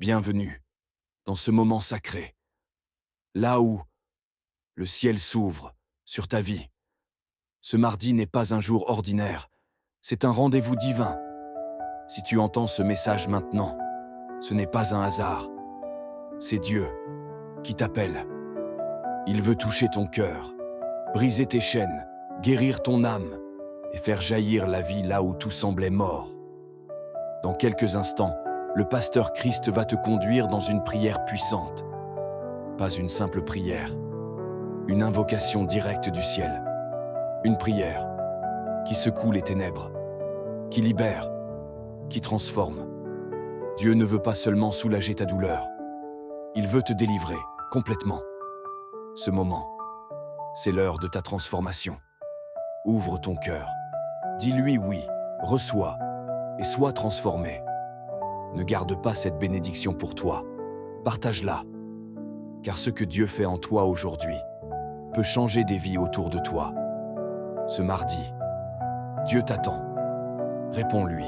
Bienvenue dans ce moment sacré, là où le ciel s'ouvre sur ta vie. Ce mardi n'est pas un jour ordinaire, c'est un rendez-vous divin. Si tu entends ce message maintenant, ce n'est pas un hasard. C'est Dieu qui t'appelle. Il veut toucher ton cœur, briser tes chaînes, guérir ton âme et faire jaillir la vie là où tout semblait mort. Dans quelques instants, le pasteur Christ va te conduire dans une prière puissante. Pas une simple prière, une invocation directe du ciel. Une prière qui secoue les ténèbres, qui libère, qui transforme. Dieu ne veut pas seulement soulager ta douleur, il veut te délivrer complètement. Ce moment, c'est l'heure de ta transformation. Ouvre ton cœur, dis-lui oui, reçois et sois transformé. Ne garde pas cette bénédiction pour toi, partage-la, car ce que Dieu fait en toi aujourd'hui peut changer des vies autour de toi. Ce mardi, Dieu t'attend. Réponds-lui.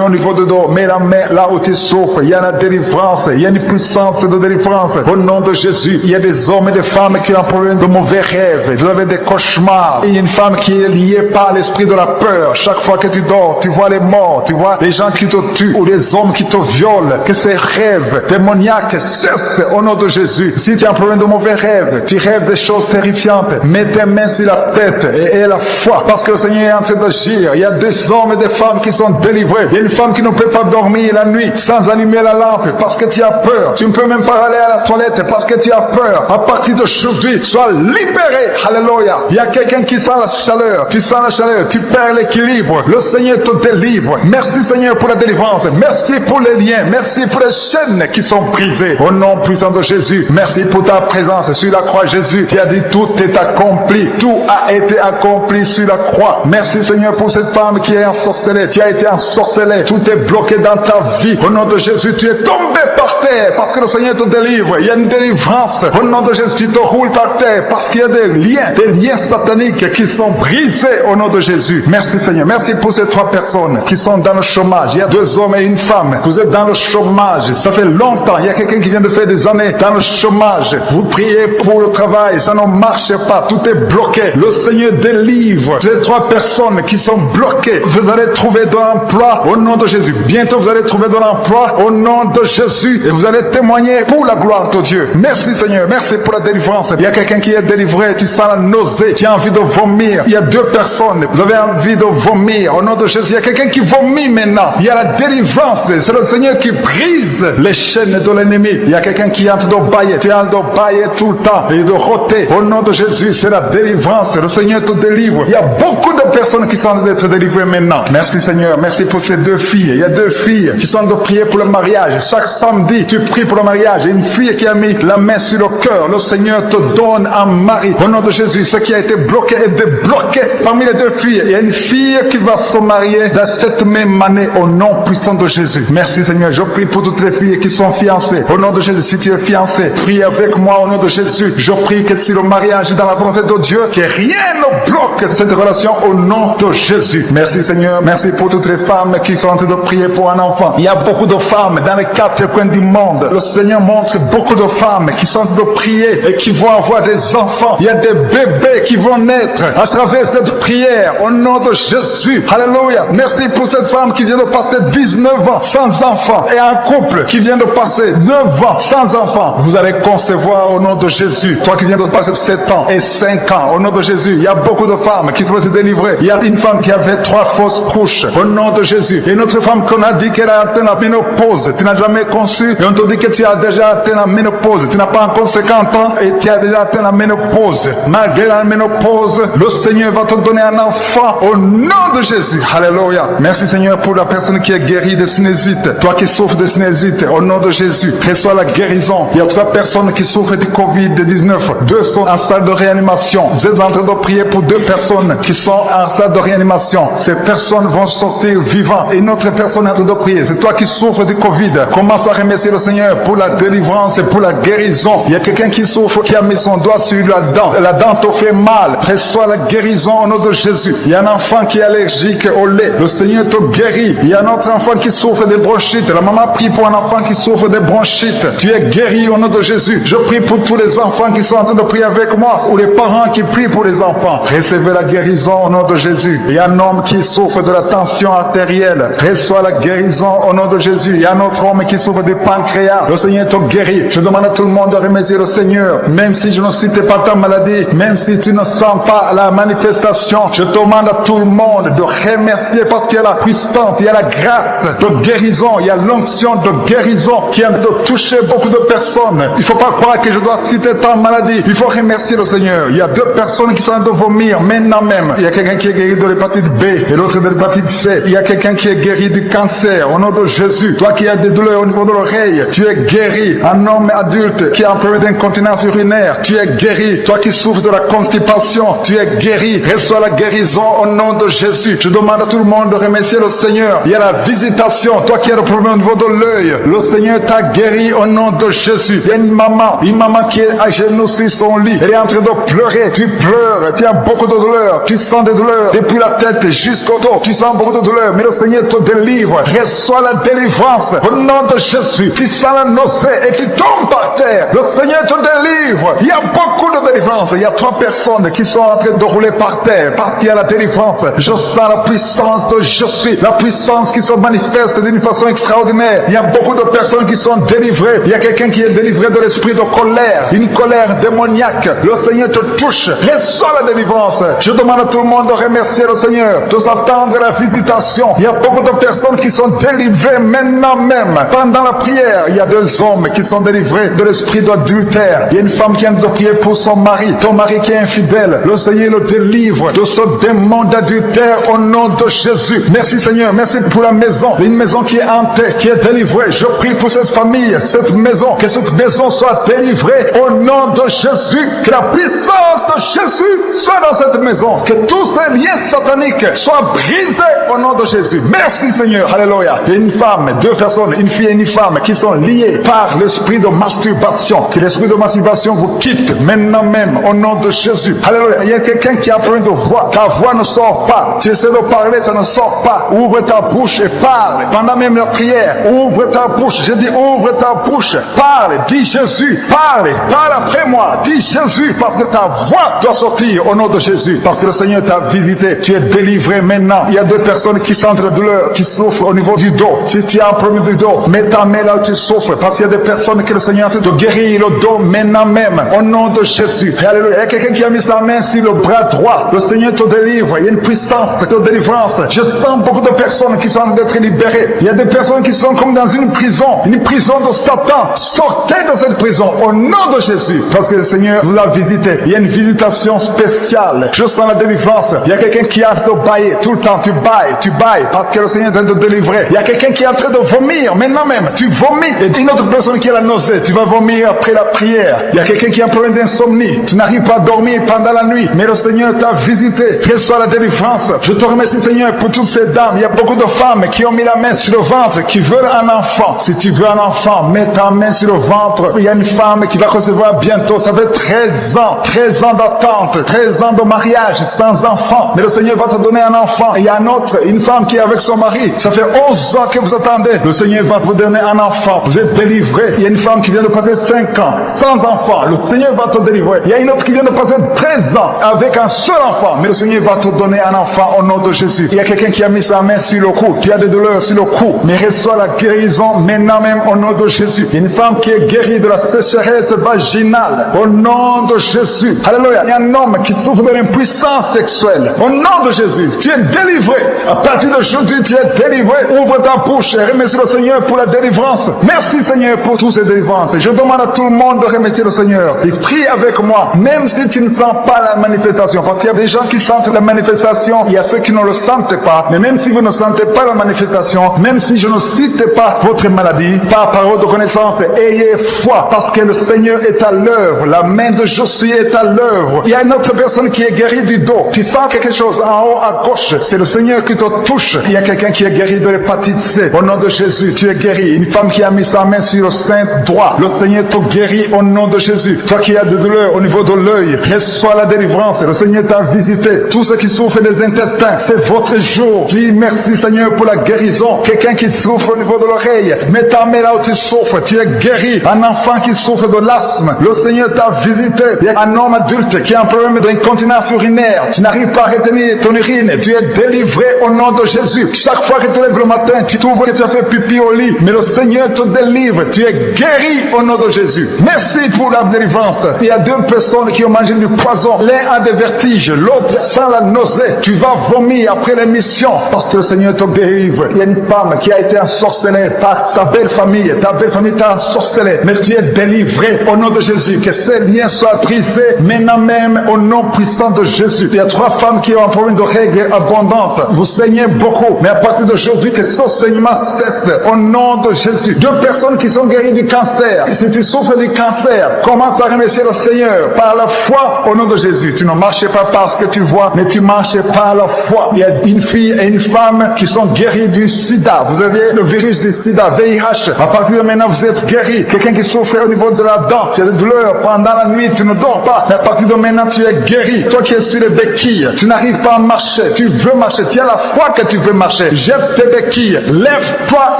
Au niveau de dos, mets la main là où tu souffres. Il y a la délivrance, il y a une puissance de délivrance. Au nom de Jésus, il y a des hommes et des femmes qui ont un problème de mauvais rêves. Vous avez des cauchemars. Il y a une femme qui est liée par l'esprit de la peur. Chaque fois que tu dors, tu vois les morts, tu vois les gens qui te tuent ou les hommes qui te violent. Que ces rêves démoniaques cessent au nom de Jésus. Si tu as un problème de mauvais rêves, tu rêves des choses terrifiantes, mets tes mains sur la tête et la foi, parce que le Seigneur est en train d'agir. Il y a des hommes et des femmes qui sont délivrés. Il y a une femme qui ne peut pas dormir la nuit sans allumer la lampe parce que tu as peur. Tu ne peux même pas aller à la toilette parce que tu as peur. À partir d'aujourd'hui, sois libéré. Alléluia. Il y a quelqu'un qui sent la chaleur. Tu sens la chaleur. Tu perds l'équilibre. Le Seigneur te délivre. Merci Seigneur pour la délivrance. Merci pour les liens. Merci pour les chaînes qui sont brisées. Au nom puissant de Jésus. Merci pour ta présence sur la croix, Jésus. Tu as dit tout est accompli. Tout a été accompli sur la croix. Merci Seigneur pour cette femme qui est ensorcelée. Tu as été ensorcelée. Tout est bloqué dans ta vie. Au nom de Jésus, tu es tombé par terre parce que le Seigneur te délivre. Il y a une délivrance. Au nom de Jésus, tu te roules par terre parce qu'il y a des liens sataniques qui sont brisés au nom de Jésus. Merci Seigneur. Merci pour ces 3 personnes qui sont dans le chômage. Il y a 2 hommes et une femme. Vous êtes dans le chômage. Ça fait longtemps. Il y a quelqu'un qui vient de faire des années dans le chômage. Vous priez pour le travail. Ça ne marche pas. Tout est bloqué. Le Seigneur délivre ces 3 personnes qui sont bloquées. Vous allez trouver de l'emploi au nom de Jésus. Bientôt vous allez trouver de l'emploi au nom de Jésus et vous allez témoigner pour la gloire de Dieu. Merci Seigneur, merci pour la délivrance. Il y a quelqu'un qui est délivré, tu sens la nausée, tu as envie de vomir. Il y a 2 personnes, vous avez envie de vomir au nom de Jésus. Il y a quelqu'un qui vomit maintenant. Il y a la délivrance, c'est le Seigneur qui brise les chaînes de l'ennemi. Il y a quelqu'un qui est en train de bailler, tu es en train de bailler tout le temps et de rôter. Au nom de Jésus, c'est la délivrance, le Seigneur te délivre. Il y a beaucoup de personnes qui sont en train d'être délivrées maintenant. Merci Seigneur, merci pour ces 2 filles. Il y a 2 filles qui sont de prier pour le mariage. Chaque samedi, tu pries pour le mariage. Une fille qui a mis la main sur le cœur. Le Seigneur te donne un mari. Au nom de Jésus, ce qui a été bloqué est débloqué. Parmi les 2 filles, il y a une fille qui va se marier dans cette même année au nom puissant de Jésus. Merci Seigneur. Je prie pour toutes les filles qui sont fiancées. Au nom de Jésus, si tu es fiancé, prie avec moi au nom de Jésus. Je prie que si le mariage est dans la volonté de Dieu, que rien ne bloque cette relation au nom de Jésus. Merci Seigneur. Merci pour toutes les femmes qui sont en train de prier pour un enfant. Il y a beaucoup de femmes dans les 4 coins du monde. Le Seigneur montre beaucoup de femmes qui sont en train de prier et qui vont avoir des enfants. Il y a des bébés qui vont naître à travers cette prière au nom de Jésus. Alléluia. Merci pour cette femme qui vient de passer 19 ans sans enfant et un couple qui vient de passer 9 ans sans enfant. Vous allez concevoir au nom de Jésus. Toi qui viens de passer 7 ans et 5 ans au nom de Jésus. Il y a beaucoup de femmes qui doivent se délivrer. Il y a une femme qui avait 3 fausses couches au nom de Jésus. Et une autre femme qu'on a dit qu'elle a atteint la ménopause. Tu n'as jamais conçu et on te dit que tu as déjà atteint la ménopause. Tu n'as pas encore 50 ans et tu as déjà atteint la ménopause. Malgré la ménopause, le Seigneur va te donner un enfant au nom de Jésus. Alléluia. Merci Seigneur pour la personne qui est guérie de sinusite. Toi qui souffres de sinusite, au nom de Jésus, reçois la guérison. Il y a 3 personnes qui souffrent du Covid-19. 2 sont en salle de réanimation. Vous êtes en train de prier pour 2 personnes qui sont en salle de réanimation. Ces personnes vont sortir vivants et une autre personne est en train de prier. C'est toi qui souffres du Covid. Commence à remercier le Seigneur pour la délivrance et pour la guérison. Il y a quelqu'un qui souffre, qui a mis son doigt sur la dent. La dent te fait mal. Reçois la guérison au nom de Jésus. Il y a un enfant qui est allergique au lait. Le Seigneur te guérit. Il y a un autre enfant qui souffre de bronchites. La maman prie pour un enfant qui souffre de bronchites. Tu es guéri au nom de Jésus. Je prie pour tous les enfants qui sont en train de prier avec moi, ou les parents qui prient pour les enfants. Recevez la guérison au nom de Jésus. Il y a un homme qui souffre de la tension artérielle. Reçois la guérison au nom de Jésus. Il y a un autre homme qui souffre du pancréas. Le Seigneur te guérit. Je demande à tout le monde de remercier le Seigneur. Même si je ne cite pas ta maladie, même si tu ne sens pas la manifestation, je demande à tout le monde de remercier parce qu'il y a la puissance, il y a la grâce de guérison, il y a l'onction de guérison qui a de toucher beaucoup de personnes. Il ne faut pas croire que je dois citer ta maladie. Il faut remercier le Seigneur. Il y a 2 personnes qui sont en train de vomir maintenant même. Il y a quelqu'un qui est guéri de l'hépatite B et l'autre de l'hépatite C. Il y a quelqu'un qui est guéri du cancer au nom de Jésus. Toi qui as des douleurs au niveau de l'oreille, tu es guéri. Un homme adulte qui a un problème d'incontinence urinaire, tu es guéri. Toi qui souffres de la constipation, tu es guéri. Reçois la guérison au nom de Jésus. Je demande à tout le monde de remercier le Seigneur. Il y a la visitation. Toi qui as le problème au niveau de l'œil, le Seigneur t'a guéri au nom de Jésus. Il y a une maman qui est à genoux sur son lit. Elle est en train de pleurer. Tu pleures. Tu as beaucoup de douleurs. Tu sens des douleurs depuis la tête jusqu'au dos. Tu sens beaucoup de douleurs. Mais le Seigneur te délivre. Reçois la délivrance au nom de Jésus. Tu sens la nausée et tu tombes par terre. Le Seigneur te délivre. Il y a beaucoup de délivrance. Il y a 3 personnes qui sont en train de rouler par terre parce qu'il y a la délivrance. Je sens la puissance de Jésus. La puissance qui se manifeste d'une façon extraordinaire. Il y a beaucoup de personnes qui sont délivrées. Il y a quelqu'un qui est délivré de l'esprit de colère. Une colère démoniaque. Le Seigneur te touche. Reçois la délivrance. Je demande à tout le monde de remercier le Seigneur, de s'attendre à la visitation. Il y a beaucoup de personnes qui sont délivrées maintenant même. Pendant la prière, il y a 2 hommes qui sont délivrés de l'esprit d'adultère. Il y a une femme qui vient de prier pour son mari. Ton mari qui est infidèle. Le Seigneur le délivre de ce démon d'adultère au nom de Jésus. Merci Seigneur. Merci pour la maison. Une maison qui est hantée, qui est délivrée. Je prie pour cette famille, cette maison. Que cette maison soit délivrée au nom de Jésus. Que la puissance de Jésus soit dans cette maison. Que tous ces liens sataniques soient brisés au nom de Jésus. Merci Seigneur. Alléluia. Il y a une femme, 2 personnes, une fille et une femme qui sont liées par l'esprit de masturbation. Que l'esprit de masturbation vous quitte maintenant même au nom de Jésus. Alléluia. Il y a quelqu'un qui a un problème de voix. Ta voix ne sort pas. Tu essaies de parler, ça ne sort pas. Ouvre ta bouche et parle. Pendant même la prière, ouvre ta bouche. Je dis ouvre ta bouche. Parle. Dis Jésus. Parle. Parle après moi. Dis Jésus parce que ta voix doit sortir au nom de Jésus. Parce que le Seigneur t'a visité. Tu es délivré maintenant. Il y a 2 personnes qui sentent la douleur, qui souffrent au niveau du dos. Si tu as un problème du dos, mets ta main là où tu souffres. Parce qu'il y a des personnes que le Seigneur te guérit le dos maintenant même. Au nom de Jésus. Alléluia. Il y a quelqu'un qui a mis sa main sur le bras droit. Le Seigneur te délivre. Il y a une puissance de délivrance. Je sens beaucoup de personnes qui sont en train d'être libérées. Il y a des personnes qui sont comme dans une prison de Satan. Sortez de cette prison au nom de Jésus. Parce que le Seigneur vous a visité. Il y a une visitation spéciale. Je sens la délivrance. Il y a quelqu'un qui a de bailler tout le temps. Tu bailles parce que le Seigneur est en train de délivrer. Il y a quelqu'un qui est en train de vomir maintenant même. Tu vomis. Et une autre personne qui a la nausée. Tu vas vomir après la prière. Il y a quelqu'un qui a un problème d'insomnie. Tu n'arrives pas à dormir pendant la nuit. Mais le Seigneur t'a visité. Reçois la délivrance. Je te remercie Seigneur pour toutes ces dames. Il y a beaucoup de femmes qui ont mis la main sur le ventre, qui veulent un enfant. Si tu veux un enfant, mets ta main sur le ventre. Il y a une femme qui va recevoir bientôt. Ça fait 13 ans d'attente, 13 ans de mariage sans enfant. Mais le Seigneur va te donner un enfant. Il y a une femme qui est avec son mari. Ça fait 11 ans que vous attendez. Le Seigneur va vous donner un enfant. Vous êtes délivré. Il y a une femme qui vient de passer 5 ans sans enfant. Le Seigneur va te délivrer. Il y a une autre qui vient de passer 13 ans avec un seul enfant. Mais le Seigneur va te donner un enfant au nom de Jésus. Il y a quelqu'un qui a mis sa main sur le cou. Tu as des douleurs sur le cou. Mais reçois la guérison maintenant même au nom de Jésus. Il y a une femme qui est guérie de la sécheresse vaginale au nom de Jésus. Alléluia. Il y a un homme qui souffre de l'impuissance sexuelle au nom de Jésus. Tu es délivré. À partir d'aujourd'hui, tu es délivré. Ouvre ta bouche et remercie le Seigneur pour la délivrance. Merci Seigneur pour toutes ces délivrances. Je demande à tout le monde de remercier le Seigneur. Et prie avec moi, même si tu ne sens pas la manifestation. Parce qu'il y a des gens qui sentent la manifestation. Il y a ceux qui ne le sentent pas. Mais même si vous ne sentez pas la manifestation, même si je ne cite pas votre maladie, par parole de connaissance, ayez foi. Parce que le Seigneur est à l'œuvre. La main de Jésus est à l'œuvre. Il y a une autre personne qui est guérie du dos. Tu sens quelque chose en haut à gauche. C'est le Seigneur qui te touche. Il y a quelqu'un qui est guéri de l'hépatite C. Au nom de Jésus, tu es guéri. Une femme qui a mis sa main sur le sein droit. Le Seigneur te guérit au nom de Jésus. Toi qui as de douleur au niveau de l'œil, reçois la délivrance. Le Seigneur t'a visité. Tous ceux qui souffrent des intestins, c'est votre jour. Dis merci Seigneur pour la guérison. Quelqu'un qui souffre au niveau de l'oreille, mets ta main là où tu souffres. Tu es guéri. Un enfant qui souffre de l'asthme, le Seigneur t'a visité. Il y a un homme adulte qui a un problème d'incontinence urinaire. Tu n'arrives pas à retenir ton urine. Tu es délivré au nom de Jésus. Chaque fois que tu te lèves le matin, tu trouves que tu as fait pipi au lit. Mais le Seigneur te délivre. Tu es guéri au nom de Jésus. Merci pour la délivrance. Il y a deux personnes qui ont mangé du poison. L'un a des vertiges, l'autre sent la nausée. Tu vas vomir après l'émission parce que le Seigneur te délivre. Il y a une femme qui a été ensorcelée par ta belle famille. Ta belle famille t'a ensorcelée. Mais tu es délivré au nom de Jésus. Que ces liens soient brisés maintenant même au nom puissant de Jésus. Il y a 3 femmes qui ont un problème de règles abondantes. Vous saignez beaucoup. Mais à partir d'aujourd'hui, que ce saignement cesse au nom de Jésus. 2 personnes qui sont guéries du cancer. Si tu souffres du cancer, commence à remercier le Seigneur par la foi au nom de Jésus. Tu ne marches pas par ce que tu vois, mais tu marches par la foi. Il y a une fille et une femme qui sont guéries du sida. Vous avez le virus du sida, VIH. À partir de maintenant, vous êtes guéris. Quelqu'un qui souffre au niveau de la dent, tu as des douleurs pendant la nuit, tu ne dors pas. Mais à partir de maintenant, tu es guéri. Toi qui es sur les béquilles, tu n'arrives pas à marcher. Tu veux marcher. Tu as la foi que tu veux marcher. Jette tes béquilles. Lève-toi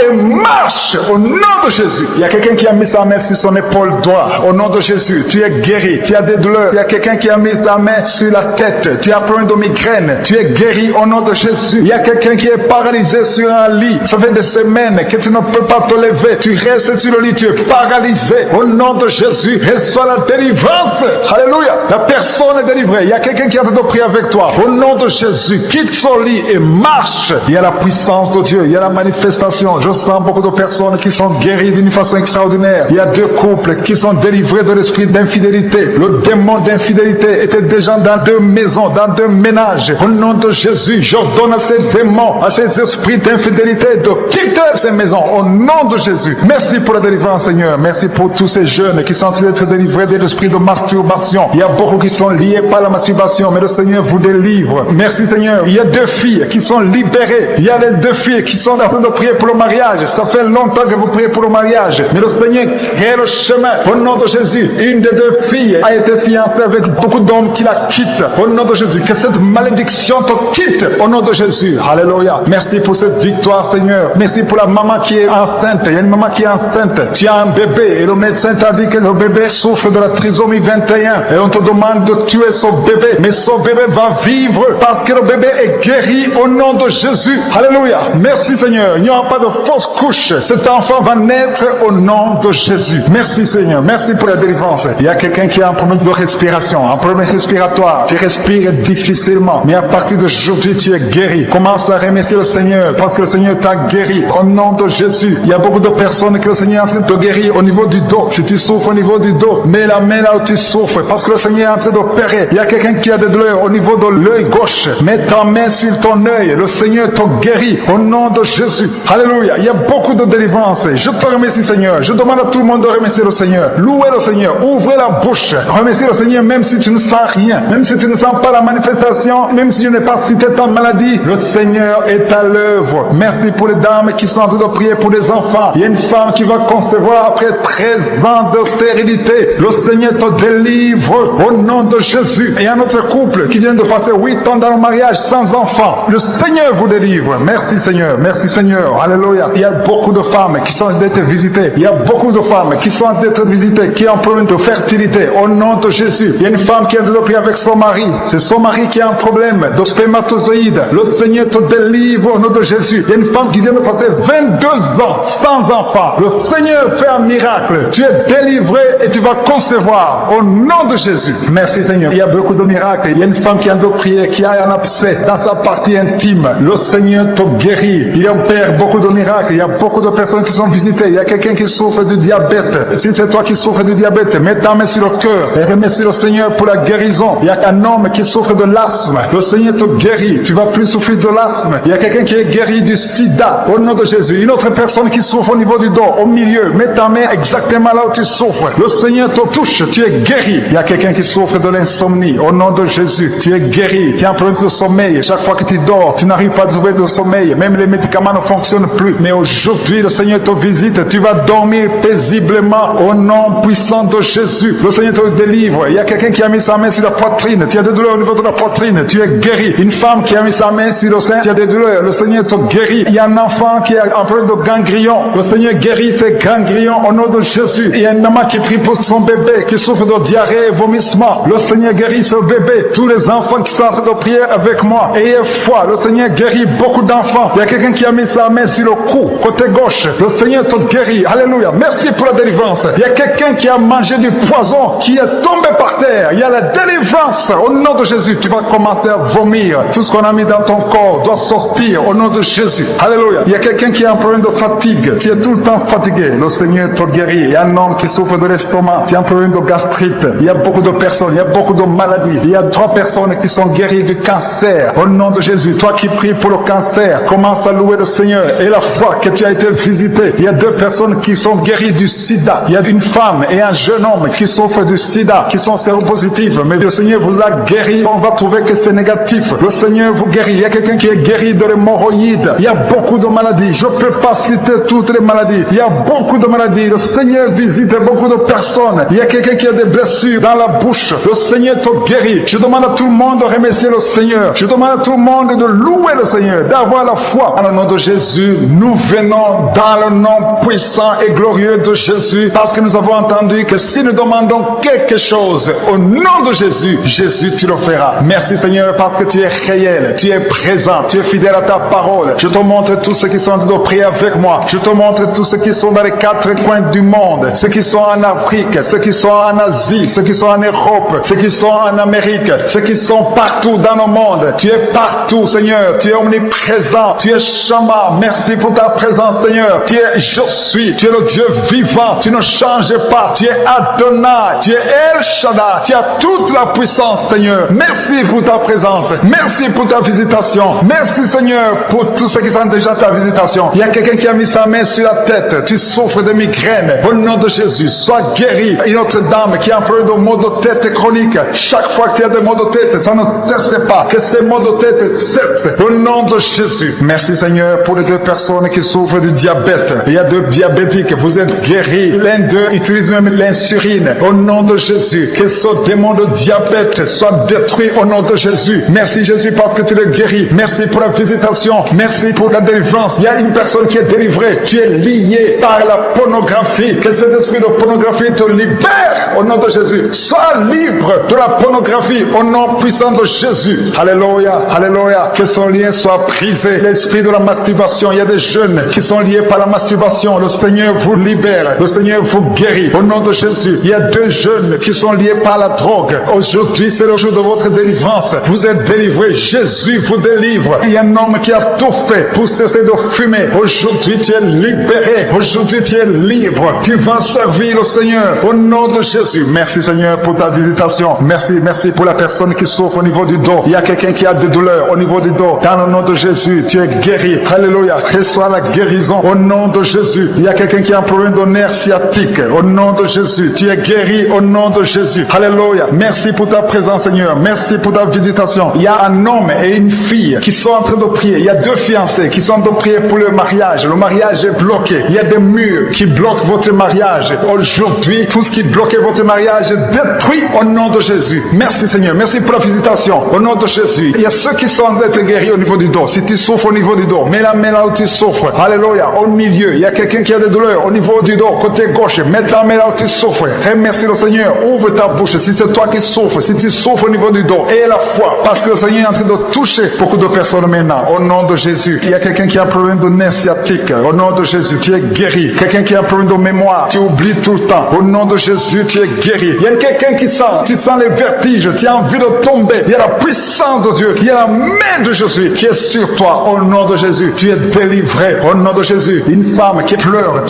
et marche au nom de Jésus. Il y a quelqu'un qui a mis sa main sur son épaule droite. Au nom de Jésus, tu es guéri. Tu as des douleurs. Il y a quelqu'un qui a mis sa main sur la tête. Tu as plein de migraines. Tu es guéri au nom de Jésus. Il y a quelqu'un qui est paralysé sur un lit. Ça fait des semaines que tu ne peux pas te lever. Tu restes sur le lit. Tu es paralysé. Au nom de Jésus, reçois la délivrance. Alléluia. La personne est délivrée. Il y a quelqu'un qui a de prier avec toi. Au nom de Jésus, quitte son lit et marche. Il y a la puissance de Dieu. Il y a la manifestation. Je sens beaucoup de personnes qui sont guéries d'une façon extraordinaire. Il y a 2 couples qui sont délivrés de l'esprit d'infidélité. Le démon d'infidélité était déjà dans 2 maisons, dans 2 ménages. Au nom de Jésus, j'ordonne à ces démons, à ces esprits d'infidélité de quitter ces maisons. Au nom de Jésus. Merci pour la délivrance, Seigneur. Merci pour tous ces jeunes qui sont en train d'être délivrés de l'esprit de masturbation. Il y a beaucoup qui sont liés par la masturbation, mais le Seigneur vous délivre. Merci, Seigneur. Il y a 2 filles qui sont libérées. Il y a les 2 filles qui sont en train de prier pour le mariage. Ça fait longtemps que vous priez pour le mariage. Mais le Seigneur crée le chemin. Au nom de Jésus, une des 2 filles a été fiancée avec beaucoup d'hommes qui la quittent. Au nom de Jésus, que cette malédiction te quitte. Au nom de Jésus. Alléluia. Merci pour cette victoire, Seigneur. Merci pour la maman qui est enceinte. Il y a une maman qui est enceinte. Tu as un bébé et le médecin t'a dit que le bébé souffre de la trisomie 21. Et on te demande de tuer son bébé. Mais son bébé va vivre parce que le bébé est guéri au nom de Jésus. Alléluia. Merci, Seigneur. Il n'y aura pas de fausse couche. Cet enfant va naître au nom de Jésus. Merci, Seigneur. Merci pour la délivrance. Il y a quelqu'un qui a un problème de respiration, un problème respiratoire. Tu respires difficilement. Mais à partir d'aujourd'hui, tu es guéri. Commence à remercier le Seigneur parce que le Seigneur t'a guéri. Au nom de Jésus. Il y a beaucoup de personnes que le Seigneur est en train de guérir au niveau du dos. Si tu souffres au niveau du dos, mets la main là où tu souffres parce que le Seigneur est en train d'opérer. Il y a quelqu'un qui a des douleurs au niveau de l'œil gauche. Mets ta main sur ton œil. Le Seigneur te guérit au nom de Jésus. Alléluia. Il y a beaucoup de délivrance. Je te remercie, Seigneur. Je demande à tout le monde de remercier le Seigneur. Louez le Seigneur. Ouvrez la bouche. Remerciez le Seigneur même si tu ne sens rien. Même si tu ne sens pas la manifestation. Même si je n'ai pas cité ta maladie. Le Seigneur est à l'œuvre. Merci pour les dames qui sont en train de prier pour les enfants. Il y a une femme qui va concevoir après 13 ans de stérilité. Le Seigneur te délivre au nom de Jésus. Et il y a un autre couple qui vient de passer 8 ans dans le mariage sans enfant. Le Seigneur vous délivre. Merci, Seigneur. Merci, Seigneur. Alléluia. Il y a beaucoup de femmes qui sont d'être visitées. Il y a beaucoup de femmes qui sont d'être visitées, qui ont un problème de fertilité. Au nom de Jésus. Il y a une femme qui a de prier avec son mari. C'est son mari qui a un problème de spermatozoïde. Le Seigneur te délivre au nom de Jésus. Il y a une femme qui vient de passer 22 ans sans enfant. Le Seigneur fait un miracle. Tu es délivré et tu vas concevoir au nom de Jésus. Merci, Seigneur. Il y a beaucoup de miracles. Il y a une femme qui a de prier, qui a un abcès dans sa partie intime. Le Seigneur te guérit. Il opère beaucoup de miracles. Il y a beaucoup de personnes qui sont visitées. Il y a quelqu'un qui souffre du diabète. Si c'est toi qui souffres du diabète, mets ta main sur le cœur et remercie le Seigneur pour la guérison. Il y a un homme qui souffre de l'asthme. Le Seigneur te guérit. Tu vas plus souffrir de l'asthme. Il y a quelqu'un qui est guéri du sida au nom de Jésus. Une autre personne qui souffre au niveau du dos, au milieu. Mets ta main exactement là où tu souffres. Le Seigneur te touche. Tu es guéri. Il y a quelqu'un qui souffre de l'insomnie au nom de Jésus. Tu es guéri. Tu as un problème de sommeil. Chaque fois que tu dors, tu n'arrives pas à trouver de sommeil. Même les médicaments ne fonctionnent plus. Mais aujourd'hui, le Seigneur te visite. Tu vas dormir paisiblement au nom puissant de Jésus. Le Seigneur te délivre. Il y a quelqu'un qui a mis sa main sur la poitrine. Tu as des douleurs au niveau de la poitrine. Tu es guéri. Une femme qui a mis sa main sur le sein. Tu as des douleurs. Le Seigneur te guérit. Il y a un enfant qui est en train de ganglion. Le Seigneur guérit ces ganglions au nom de Jésus. Il y a une maman qui prie pour son bébé qui souffre de diarrhée et vomissement. Le Seigneur guérit ce bébé. Tous les enfants qui sont en train de prier avec moi, ayez foi. Le Seigneur guérit beaucoup d'enfants. Il y a quelqu'un qui a mis sa main sur le cou, côté gauche. Le Seigneur te guérit. Alléluia. Merci pour la délivrance. Il y a quelqu'un qui a mangé du poison, qui est tombé par terre. Il y a la délivrance. Au nom de Jésus, tu vas commencer à vomir. Tout ce qu'on a mis dans ton corps doit sortir au nom de Jésus. Alléluia. Il y a quelqu'un qui a un problème de fatigue. Tu es tout le temps fatigué. Le Seigneur te guérit. Il y a un homme qui souffre de l'estomac. Tu as un problème de gastrite. Il y a beaucoup de personnes. Il y a beaucoup de maladies. Il y a 3 personnes qui sont guéries du cancer. Au nom de Jésus. Toi qui pries pour le cancer, commence à louer le Seigneur. Et la fois que tu as été visité, il y a 2 personnes qui sont guéries du sida. Il y a une femme et un jeune homme qui souffrent du sida, qui sont séropositifs. Mais le Seigneur vous a guéri. On va trouver que c'est négatif. Le Seigneur vous guérit. Il y a quelqu'un qui est guéri de l'hémorroïde. Il y a beaucoup de maladies. Je ne peux pas citer toutes les maladies. Il y a beaucoup de maladies. Le Seigneur visite beaucoup de personnes. Il y a quelqu'un qui a des blessures dans la bouche. Le Seigneur te guérit. Je demande à tout le monde de remercier le Seigneur. Je demande à tout le monde de louer le Seigneur, d'avoir la foi. En le nom de Jésus, nous venons dans le nom puissant et glorieux de Jésus, parce que nous avons entendu que si nous demandons quelque chose au nom de Jésus, Jésus, tu le feras. Merci Seigneur, parce que tu es réel, tu es présent, tu es fidèle à ta parole. Je te montre tous ceux qui sont en train de prier avec moi. Je te montre tous ceux qui sont dans les 4 coins du monde, ceux qui sont en Afrique, ceux qui sont en Asie, ceux qui sont en Europe, ceux qui sont en Amérique, ceux qui sont partout dans le monde. Tu es partout Seigneur, tu es omniprésent, tu es Shama. Merci pour ta présence Seigneur. Tu es je suis, tu es le Dieu vivant, tu ne changes pas, tu es Adonai, tu es El Shaddai, tu as toute la puissance Seigneur. Merci pour ta présence, merci pour ta visitation, merci Seigneur pour tous ceux qui sont déjà ta visitation. Il y a quelqu'un qui a mis sa main sur la tête, tu souffres de migraine, au nom de Jésus, sois guéri. Une autre dame qui a un problème de maux de tête chronique, chaque fois que tu as des maux de tête, ça ne cesse pas, que ces maux de tête cessent, au nom de Jésus. Merci Seigneur pour les 2 personnes qui souffrent du diabète. Il y a 2 diabétiques, vous êtes guéris. L'un d'eux utilise même l'insuline, au nom de Jésus. Que ce démon de diabète soit détruit au nom de Jésus. Merci Jésus parce que tu le guéris. Merci pour la visitation, merci pour la délivrance. Il y a une personne qui est délivrée, tu es lié par la pornographie. Que cet esprit de pornographie te libère au nom de Jésus. Sois libre de la pornographie au nom puissant de Jésus. Alléluia, alléluia. Que son lien soit brisé. L'esprit de la masturbation, il y a des jeunes qui sont liés par la masturbation. Le Seigneur vous libère, le Seigneur vous guérit au nom de Jésus. Il y a 2 jeunes qui sont liés par la drogue. Aujourd'hui c'est le jour de votre délivrance. Vous êtes délivrés, Jésus vous délivre. Il y a un homme qui a tout fait pour cesser de fumer. Aujourd'hui tu es libéré, aujourd'hui tu es libre. Tu vas servir le Seigneur au nom de Jésus. Merci Seigneur pour ta visitation. Merci, merci pour la personne qui souffre au niveau du dos. Il y a quelqu'un qui a des douleurs au niveau du dos. Dans le nom de Jésus, tu es guéri. Alléluia. Reçois la guérison au nom de Jésus. Il y a quelqu'un qui a un problème de nerf sciatique. Au nom de Jésus, tu es guéri au nom de Jésus. Alléluia. Merci pour ta présence Seigneur. Merci pour ta visitation. Il y a un homme et une fille qui sont en train de prier. Il y a 2 fiancés qui sont en train de prier pour le mariage. Le mariage est bloqué. Il y a des murs qui bloquent votre mariage. Aujourd'hui, tout ce qui bloquait votre mariage est détruit au nom de Jésus. Merci Seigneur. Merci pour la visitation au nom de Jésus. Il y a ceux qui sont en train d'être guéris au niveau du dos. Si tu souffres au niveau du dos, mets la main là où tu souffres. Alléluia. Au milieu, il y a quelqu'un qui a des douleurs au niveau du dos, côté gauche. Mets ta main là où tu souffres. Remercie le Seigneur. Ouvre ta bouche. Si c'est toi qui souffres, si tu souffres au niveau du dos, aie la foi. Parce que le Seigneur est en train de toucher beaucoup de personnes maintenant. Au nom de Jésus. Il y a quelqu'un qui a un problème de nerf sciatique. Au nom de Jésus, tu es guéri. Quelqu'un qui a un problème de mémoire, tu oublies tout le temps. Au nom de Jésus, tu es guéri. Il y a quelqu'un qui sent, tu sens les vertiges, tu as envie de tomber. Il y a la puissance de Dieu. Il y a la main de Jésus qui est sur toi. Au nom de Jésus, tu es délivré. Au nom de Jésus, une femme qui pleure,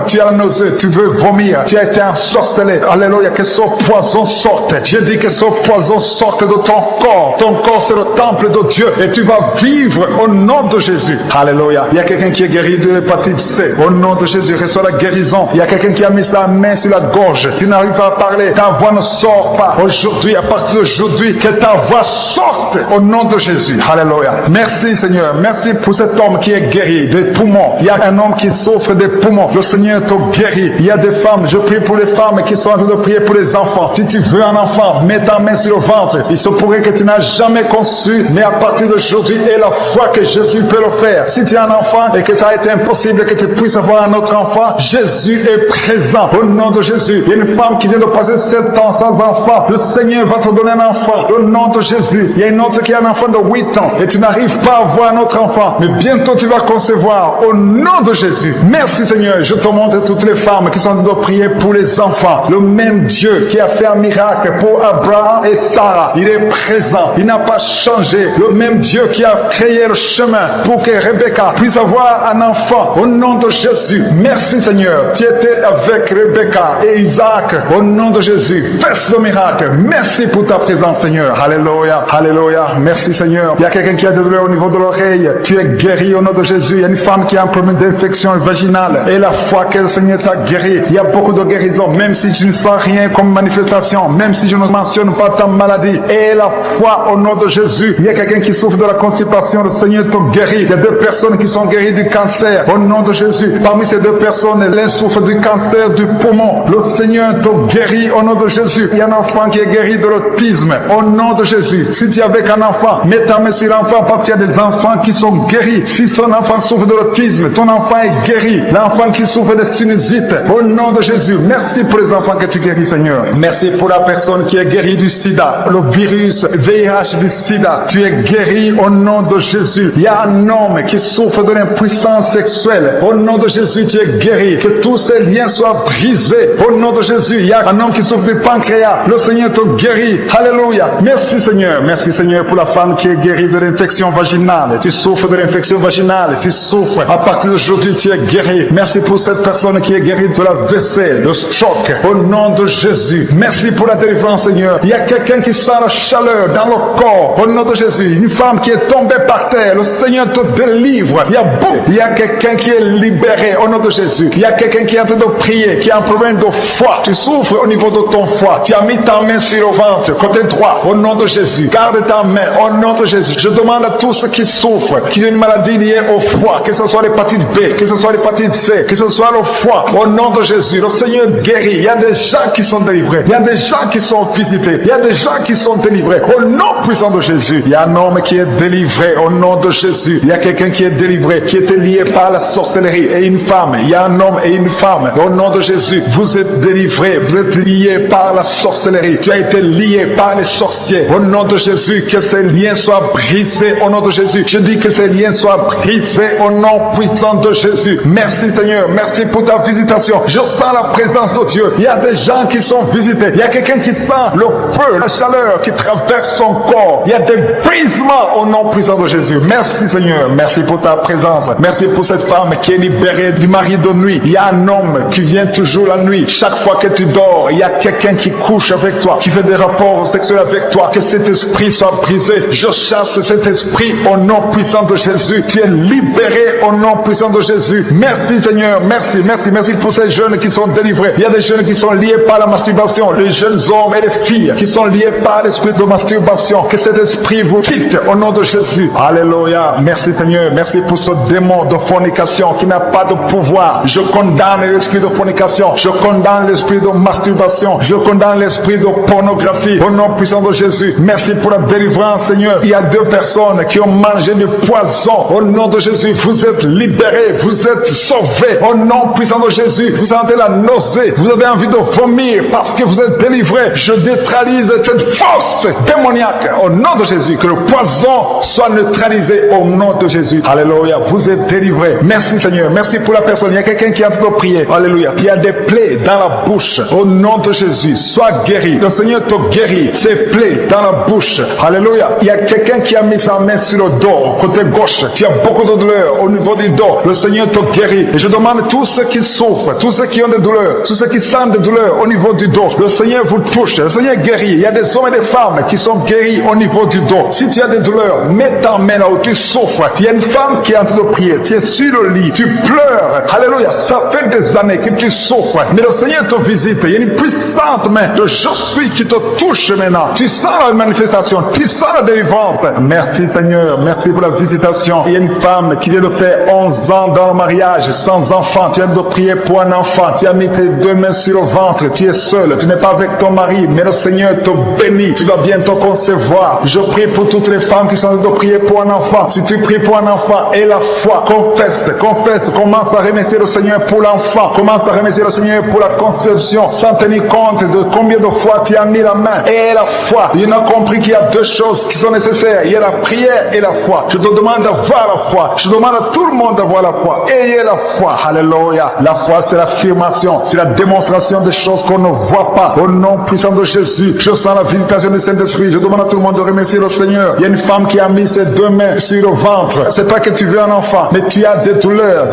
tu as la nausée, tu veux vomir, tu as été ensorcelé. Alléluia, que ce poison sorte. Je dis que ce poison sorte de ton corps. Ton corps, c'est le temple de Dieu et tu vas vivre au nom de Jésus. Alléluia. Il y a quelqu'un qui est guéri de l'hépatite C. Au nom de Jésus, reçois la guérison. Il y a quelqu'un qui a mis sa main sur la gorge. Tu n'arrives pas à parler. Ta voix ne sort pas. Aujourd'hui, à partir d'aujourd'hui, que ta voix sorte au nom de Jésus. Alléluia. Merci Merci Seigneur. Merci pour cet homme qui est guéri des poumons. Il y a un homme qui souffre des poumons. Le Seigneur te guérit. Il y a des femmes, je prie pour les femmes qui sont en train de prier pour les enfants. Si tu veux un enfant, mets ta main sur le ventre. Il se pourrait que tu n'as jamais conçu, mais à partir d'aujourd'hui est la foi que Jésus peut le faire. Si tu as un enfant et que ça a été impossible que tu puisses avoir un autre enfant, Jésus est présent. Au nom de Jésus, il y a une femme qui vient de passer 7 ans sans enfant. Le Seigneur va te donner un enfant. Au nom de Jésus, il y a une autre qui a un enfant de 8 ans et tu n'arrives pas à avoir un autre enfant, mais bientôt tu vas concevoir. Au nom de Jésus, merci Seigneur. Je te montre toutes les femmes qui sont en train de prier pour les enfants. Le même Dieu qui a fait un miracle pour Abraham et Sarah, il est présent. Il n'a pas changé. Le même Dieu qui a créé le chemin pour que Rebecca puisse avoir un enfant. Au nom de Jésus, merci Seigneur. Tu étais avec Rebecca et Isaac. Au nom de Jésus, fais ce miracle. Merci pour ta présence Seigneur. Alléluia, alléluia. Merci Seigneur. Il y a quelqu'un qui a des douleurs au niveau de l'oreille. Tu es guéri au nom de Jésus. Il y a une femme qui a un problème d'infection vaginale. Et la foi que le Seigneur t'a guéri, il y a beaucoup de guérisons. Même si tu ne sens rien comme manifestation, même si je ne mentionne pas ta maladie. Et la foi au nom de Jésus. Il y a quelqu'un qui souffre de la constipation. Le Seigneur te guérit. Il y a 2 personnes qui sont guéries du cancer. Au nom de Jésus. Parmi ces 2 personnes, l'un souffre du cancer du poumon. Le Seigneur te guérit au nom de Jésus. Il y a un enfant qui est guéri de l'autisme. Au nom de Jésus. Si tu es avec un enfant, mets ta main sur l'enfant parce qu'il y a des enfants qui sont guéris. Si ton enfant souffre de l'autisme, ton enfant est guéri. L'enfant qui souffre de sinusite, au nom de Jésus. Merci pour les enfants que tu guéris, Seigneur. Merci pour la personne qui est guérie du sida, le virus VIH du sida. Tu es guéri au nom de Jésus. Il y a un homme qui souffre de l'impuissance sexuelle. Au nom de Jésus, tu es guéri. Que tous ces liens soient brisés. Au nom de Jésus, il y a un homme qui souffre du pancréas. Le Seigneur te guérit. Alléluia. Merci Seigneur. Merci Seigneur pour la femme qui est guérie de l'infection vaginale. Tu souffres de l'infection vaginale. Tu souffres. À partir d'aujourd'hui, tu es guéri. Merci pour cette personne qui est guérie de la vaisselle, le stroke. Au nom de Jésus. Merci pour la délivrance, Seigneur. Il y a quelqu'un qui sent la chaleur dans le corps. Au nom de Jésus. Une femme qui est tombée par terre. Le Seigneur te délivre. Il y a quelqu'un qui est libéré. Au nom de Jésus. Il y a quelqu'un qui est en train de prier, qui a un problème de foie. Tu souffres au niveau de ton foie. Tu as mis ta main sur le ventre, côté droit. Au nom de Jésus. Garde ta main. Au nom de Jésus. Je demande à tous ceux qui souffrent, qui ont une maladie liée au foie, que ce soit l'hépatite B, que ce soit l'hépatite C, que ce soit le foie. Au nom de Jésus. Le Seigneur guérit. Il y a des gens qui sont délivrés. Il y a des gens qui sont visités. Il y a des gens qui sont délivrés. Au nom puissant de Jésus. Il y a un homme qui est délivré. Au nom de Jésus. Il y a quelqu'un qui est délivré, qui était lié par la sorcellerie. Et une femme. Il y a un homme et une femme. Au nom de Jésus. Vous êtes délivrés. Vous êtes liés par la sorcellerie. Tu as été lié par les sorciers. Au nom de Jésus. Que ces liens soient brisés. Au nom de Jésus. Je dis que ces liens soient brisés. Au nom puissant de Jésus. Merci Seigneur. Merci pour ta visitation. Je sens la présence de Dieu. Il y a des gens qui sont visités. Il y a quelqu'un qui sent le feu, la chaleur qui traverse son corps. Il y a des brisements au nom puissant de Jésus. Merci Seigneur. Merci pour ta présence. Merci pour cette femme qui est libérée du mari de nuit. Il y a un homme qui vient toujours la nuit. Chaque fois que tu dors, il y a quelqu'un qui couche avec toi, qui fait des rapports sexuels avec toi. Que cet esprit soit brisé. Je chasse cet esprit au nom puissant de Jésus. Tu es libéré au nom puissant de Jésus. Merci Seigneur. Merci, merci, merci pour ces jeunes qui sont délivrés. Il y a des jeunes qui sont liés par la masturbation. Les jeunes hommes et les filles qui sont liés par l'esprit de masturbation. Que cet esprit vous quitte au nom de Jésus. Alléluia. Merci Seigneur. Merci pour ce démon de fornication qui n'a pas de pouvoir. Je condamne l'esprit de fornication. Je condamne l'esprit de masturbation. Je condamne l'esprit de pornographie. Au nom puissant de Jésus. Merci pour la délivrance Seigneur. Il y a 2 personnes qui ont mangé du poison. Au nom de Jésus. Vous êtes libérés. Vous êtes sauvés. Au nom puissant de Jésus. Vous sentez la nausée. Vous avez envie de vomir parce que vous êtes délivrés. Je neutralise cette force démoniaque au nom de Jésus. Que le poison soit neutralisé au nom de Jésus. Alléluia. Vous êtes délivrés. Merci Seigneur. Merci pour la personne. Il y a quelqu'un qui est en train de prier. Alléluia. Il y a des plaies dans la bouche. Au nom de Jésus. Sois guéri. Le Seigneur te guérit. Ces plaies dans la bouche. Alléluia. Il y a quelqu'un qui a mis sa main sur le dos, côté gauche. Tu as beaucoup de douleurs au niveau du dos. Le Seigneur te guérit. Et je demande à tous ceux qui souffrent, tous ceux qui ont des douleurs, tous ceux qui sentent des douleurs au niveau du dos. Le Seigneur vous touche. Le Seigneur guérit. Il y a des hommes et des femmes qui sont guéris au niveau du dos. Si tu as des douleurs, mets ta main là où tu souffres. Il y a une femme qui est en train de prier. Tu es sur le lit. Tu pleures. Alléluia. Ça fait des années que tu souffres. Mais le Seigneur te visite. Il y a une puissante main de je suis qui te touche maintenant. Tu sens la manifestation. Tu sens la délivrance. Merci Seigneur. Seigneur. Merci pour la visitation. Il y a une femme qui vient de faire 11 ans dans le mariage, sans enfant. Tu viens de prier pour un enfant. Tu as mis tes 2 mains sur le ventre. Tu es seul. Tu n'es pas avec ton mari. Mais le Seigneur te bénit. Tu vas bientôt concevoir. Je prie pour toutes les femmes qui sont en train de prier pour un enfant. Si tu pries pour un enfant, aie la foi. Confesse. Commence à remercier le Seigneur pour l'enfant. Commence à remercier le Seigneur pour la conception. Sans tenir compte de combien de fois tu as mis la main. Aie la foi. Il a compris qu'il y a 2 choses qui sont nécessaires. Il y a la prière et la foi. Je te demande d'avoir la foi. Je demande à tout le monde d'avoir la foi. Ayez la foi. Alléluia. La foi, c'est l'affirmation. C'est la démonstration des choses qu'on ne voit pas. Au nom puissant de Jésus, je sens la visitation du Saint-Esprit. Je demande à tout le monde de remercier le Seigneur. Il y a une femme qui a mis ses 2 mains sur le ventre. C'est pas que tu veux un enfant, mais tu as des douleurs.